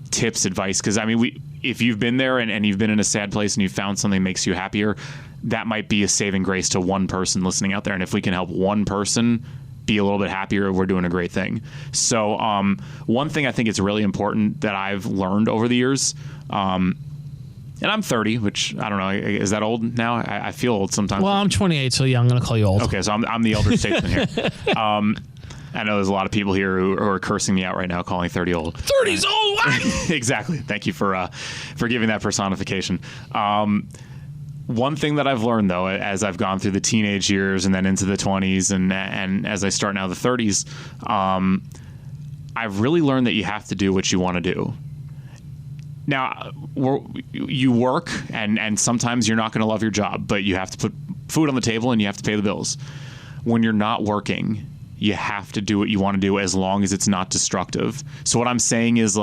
tips, advice. Because if you've been there and you've been in a sad place and you found something that makes you happier, that might be a saving grace to one person listening out there. And if we can help one person be a little bit happier, we're doing a great thing. So one thing I think it's really important that I've learned over the years, and I'm 30, which I don't know, is that old now? I feel old sometimes. Well, I'm 28, so yeah, I'm going to call you old. Okay, so I'm the elder statesman here. I know there's a lot of people here who are cursing me out right now, calling 30 old. 30's old. What? Exactly. Thank you for giving that personification. One thing that I've learned, though, as I've gone through the teenage years and then into the 20s and as I start now the 30s, I've really learned that you have to do what you want to do. Now, you work, and sometimes you're not going to love your job, but you have to put food on the table and you have to pay the bills. When you're not working, you have to do what you want to do as long as it's not destructive. So what I'm saying is,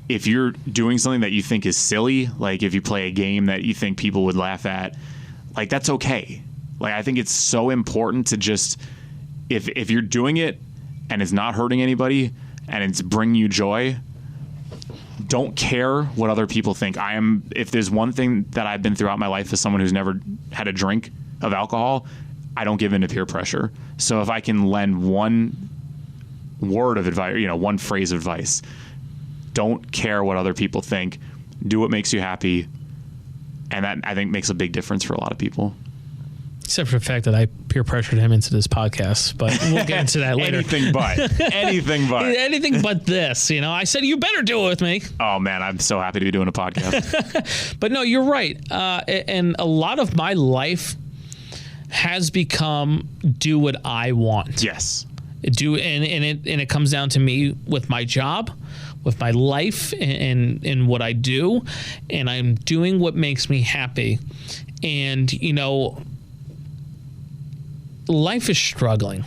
if you're doing something that you think is silly, like if you play a game that you think people would laugh at, that's okay. I think it's so important to just, if you're doing it and it's not hurting anybody and it's bringing you joy, don't care what other people think. If there's one thing that I've been throughout my life as someone who's never had a drink of alcohol, I don't give in to peer pressure. So if I can lend one word of advice, one phrase of advice, don't care what other people think. Do what makes you happy. And that, I think, makes a big difference for a lot of people. Except for the fact that I peer pressured him into this podcast, but we'll get into that later. Anything but this. I said, you better do it with me. Oh, man, I'm so happy to be doing a podcast. But no, you're right. And a lot of my life has become do what I want. Yes. And it comes down to me with my job, with my life and what I do, and I'm doing what makes me happy. And, life is struggling.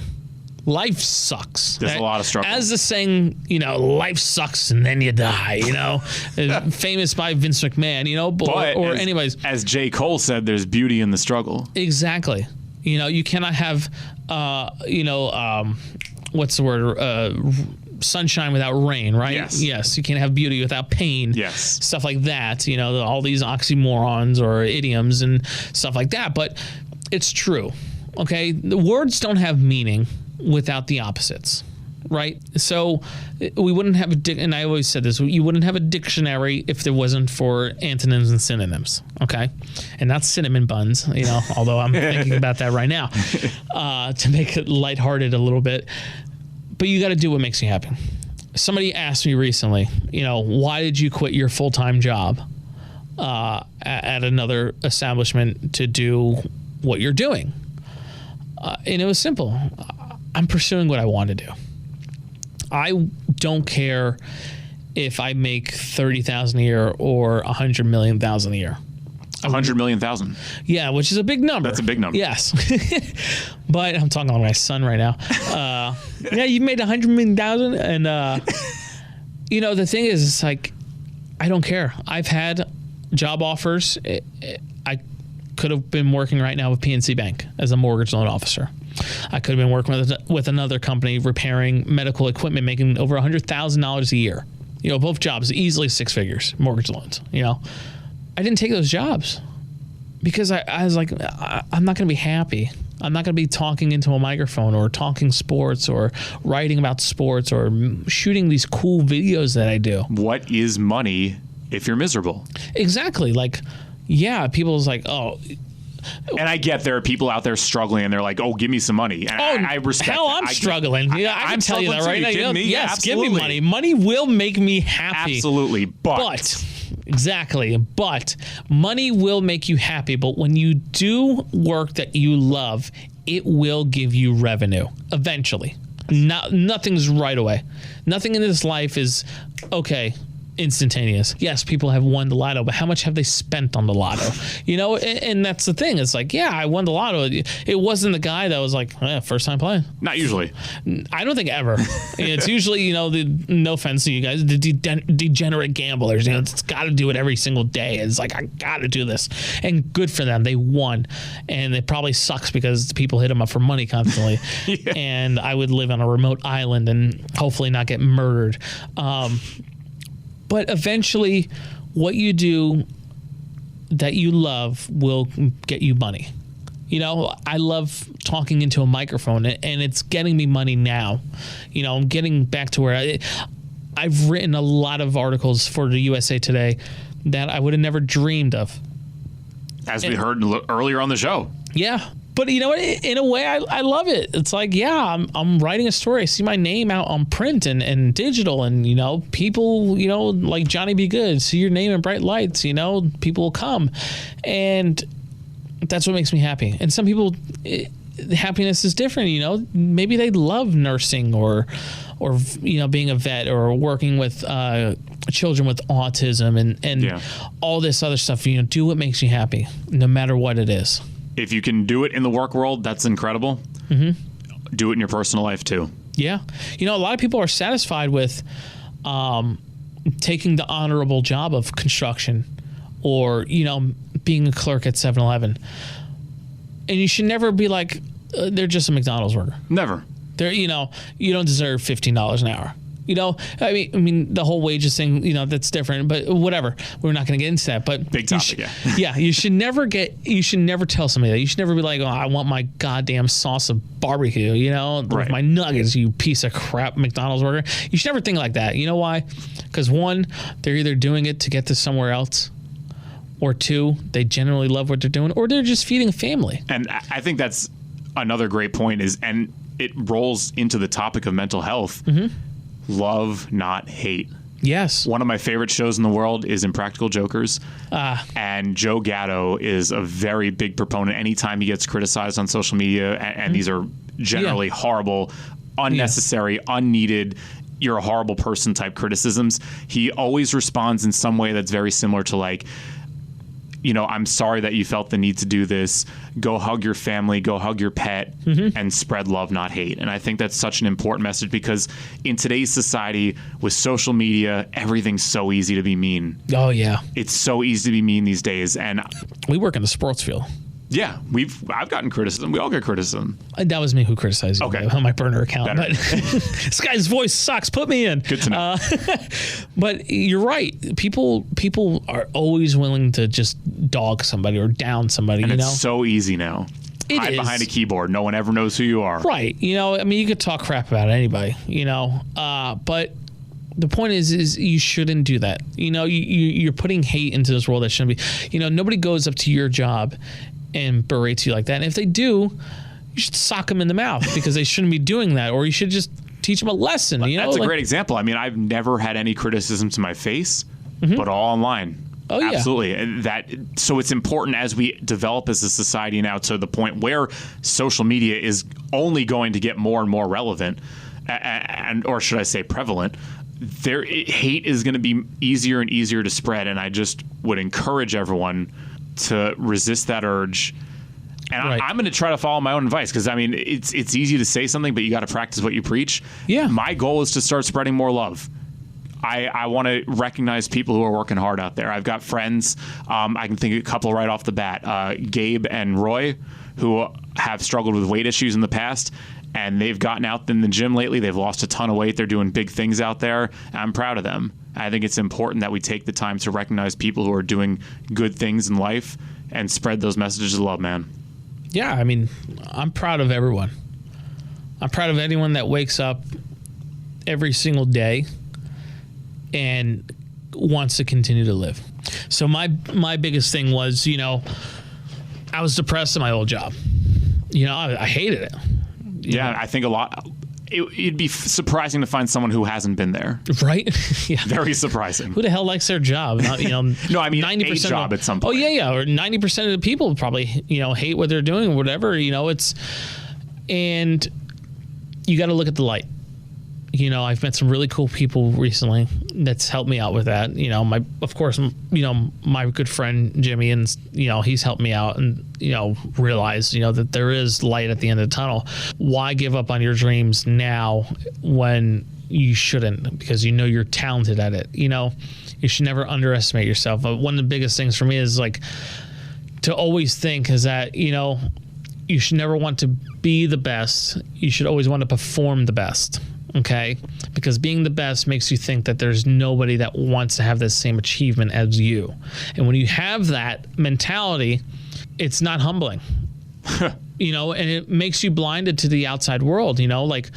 Life sucks. There's a lot of struggle. As the saying, life sucks and then you die, famous by Vince McMahon, but anyways. As J. Cole said, there's beauty in the struggle. Exactly. You cannot have, what's the word? Sunshine without rain, right? Yes. You can't have beauty without pain. Yes. Stuff like that. All these oxymorons or idioms and stuff like that. But it's true. Okay. The words don't have meaning without the opposites. right? So we wouldn't have and I always said this, you wouldn't have a dictionary if there wasn't for antonyms and synonyms, okay? And not cinnamon buns, although I'm thinking about that right now, to make it lighthearted a little bit. But you got to do what makes you happy. Somebody asked me recently, why did you quit your full-time job at another establishment to do what you're doing? And it was simple. I'm pursuing what I want to do. I don't care if I make $30,000 a year or $100 million a year. 100 million thousand. Yeah, which is a big number. That's a big number. Yes. But I'm talking about my son right now. Yeah, you made 100 million thousand, and the thing is, it's like, I don't care. I've had job offers. I could have been working right now with PNC Bank as a mortgage loan officer. I could have been working with another company repairing medical equipment, making over $100,000 a year. Both jobs, easily six figures, mortgage loans. I didn't take those jobs because I was like, I'm not going to be happy. I'm not going to be talking into a microphone or talking sports or writing about sports or shooting these cool videos that I do. What is money if you're miserable? Exactly. Like, yeah, people's like, oh. And I get there are people out there struggling and they're like, oh, give me some money. And I respect hell, that. I'm struggling. Yeah, I can tell you that right now. Yes, absolutely. Give me money. Money will make me happy. Absolutely. But exactly. But money will make you happy. But when you do work that you love, it will give you revenue eventually. Nothing's right away. Nothing in this life is okay. Instantaneous. Yes, people have won the lotto, but how much have they spent on the lotto? And that's the thing. It's like, yeah, I won the lotto. It wasn't the guy that was like, first time playing. Not usually. I don't think ever. It's usually, no offense to you guys, the degenerate gamblers. It's got to do it every single day. It's like, I got to do this. And good for them. They won. And it probably sucks because people hit them up for money constantly. Yeah. And I would live on a remote island and hopefully not get murdered. But eventually, what you do that you love will get you money. I love talking into a microphone, and it's getting me money now. I'm getting back to where I've written a lot of articles for the USA Today that I would have never dreamed of. As we heard earlier on the show. Yeah. But you know what? In a way, I love it. It's like, yeah, I'm writing a story. I see my name out on print and digital, and people, like Johnny B. Good, see your name in bright lights. People will come, and that's what makes me happy. And some people, happiness is different. Maybe they love nursing or being a vet or working with children with autism and all this other stuff. Do what makes you happy, no matter what it is. If you can do it in the work world, that's incredible. Mm-hmm. Do it in your personal life too. Yeah. A lot of people are satisfied with taking the honorable job of construction or, being a clerk at 7-Eleven. And you should never be like, they're just a McDonald's worker. Never. They're, you don't deserve $15 an hour. I mean, the whole wages thing, that's different, but whatever. We're not going to get into that. But big topic, yeah. You should never tell somebody that. You should never be like, oh, I want my goddamn sauce of barbecue, with my nuggets, you piece of crap McDonald's worker. You should never think like that. You know why? Because one, they're either doing it to get to somewhere else, or two, they generally love what they're doing, or they're just feeding a family. And I think that's another great point and it rolls into the topic of mental health. Mm-hmm. Love, not hate. Yes. One of my favorite shows in the world is Impractical Jokers. And Joe Gatto is a very big proponent. Anytime he gets criticized on social media, and these are generally horrible, unnecessary, unneeded, you're a horrible person type criticisms, he always responds in some way that's very similar to like, I'm sorry that you felt the need to do this. Go hug your family, go hug your pet, and spread love, not hate. And I think that's such an important message because in today's society with social media, everything's so easy to be mean. Oh, yeah. It's so easy to be mean these days. And we work in the sports field. Yeah, I've gotten criticism. We all get criticism. That was me who criticized you on my burner account. Better. But this guy's voice sucks. Put me in. Good to know. But you're right. People are always willing to just dog somebody or down somebody. And it's so easy now. Hide behind a keyboard. No one ever knows who you are. Right. You know, I mean, you could talk crap about anybody, you know, but the point is you shouldn't do that. You know, you're putting hate into this world that shouldn't be. You know, nobody goes up to your job and berates you like that. And if they do, you should sock them in the mouth because they shouldn't be doing that. Or you should just teach them a lesson. You know, that's a great example. I mean, I've never had any criticism to my face, but all online. Oh, yeah. Absolutely. And so it's important as we develop as a society now to the point where social media is only going to get more and more relevant, or should I say prevalent. Hate is going to be easier and easier to spread, and I just would encourage everyone to resist that urge. And right. I'm going to try to follow my own advice because, I mean, it's easy to say something, but you got to practice what you preach. Yeah. My goal is to start spreading more love. I want to recognize people who are working hard out there. I've got friends. I can think of a couple right off the bat. Gabe and Roy, who have struggled with weight issues in the past, and they've gotten out in the gym lately. They've lost a ton of weight. They're doing big things out there. I'm proud of them. I think it's important that we take the time to recognize people who are doing good things in life and spread those messages of love, man. Yeah, I mean, I'm proud of everyone. I'm proud of anyone that wakes up every single day and wants to continue to live. So my biggest thing was, you know, I was depressed in my old job. You know, I hated it. Yeah, I think a lot. It'd be surprising to find someone who hasn't been there. Right? Yeah. Very surprising. Who the hell likes their job? Not, you know, no, I mean 90% a job at some point. Oh, yeah. Or 90% of the people probably, you know, hate what they're doing or whatever. You know, and you got to look at the light. You know, I've met some really cool people recently that's helped me out with that. You know, of course, you know, my good friend Jimmy, and, you know, he's helped me out and, you know, realize, you know, that there is light at the end of the tunnel. Why give up on your dreams now when you shouldn't? Because you know you're talented at it. You know, you should never underestimate yourself. But one of the biggest things for me is like to always think is that, you know, you should never want to be the best. You should always want to perform the best. Okay, because being the best makes you think that there's nobody that wants to have the same achievement as you. And when you have that mentality, it's not humbling, you know, and it makes you blinded to the outside world, you know, like,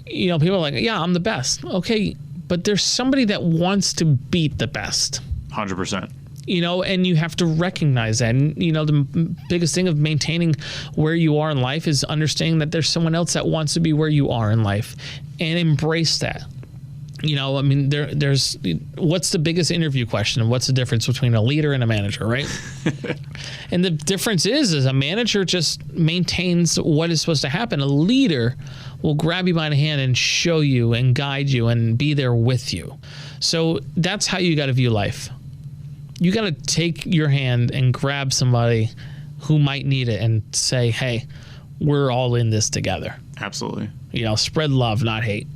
you know, people are like, yeah, I'm the best. Okay, but there's somebody that wants to beat the best. 100%. You know, and you have to recognize that. And, you know, the biggest thing of maintaining where you are in life is understanding that there's someone else that wants to be where you are in life and embrace that. You know, I mean, there's what's the biggest interview question? What's the difference between a leader and a manager, right? And the difference is a manager just maintains what is supposed to happen. A leader will grab you by the hand and show you and guide you and be there with you. So that's how you got to view life. You got to take your hand and grab somebody who might need it and say, hey, we're all in this together. Absolutely. You know, spread love, not hate.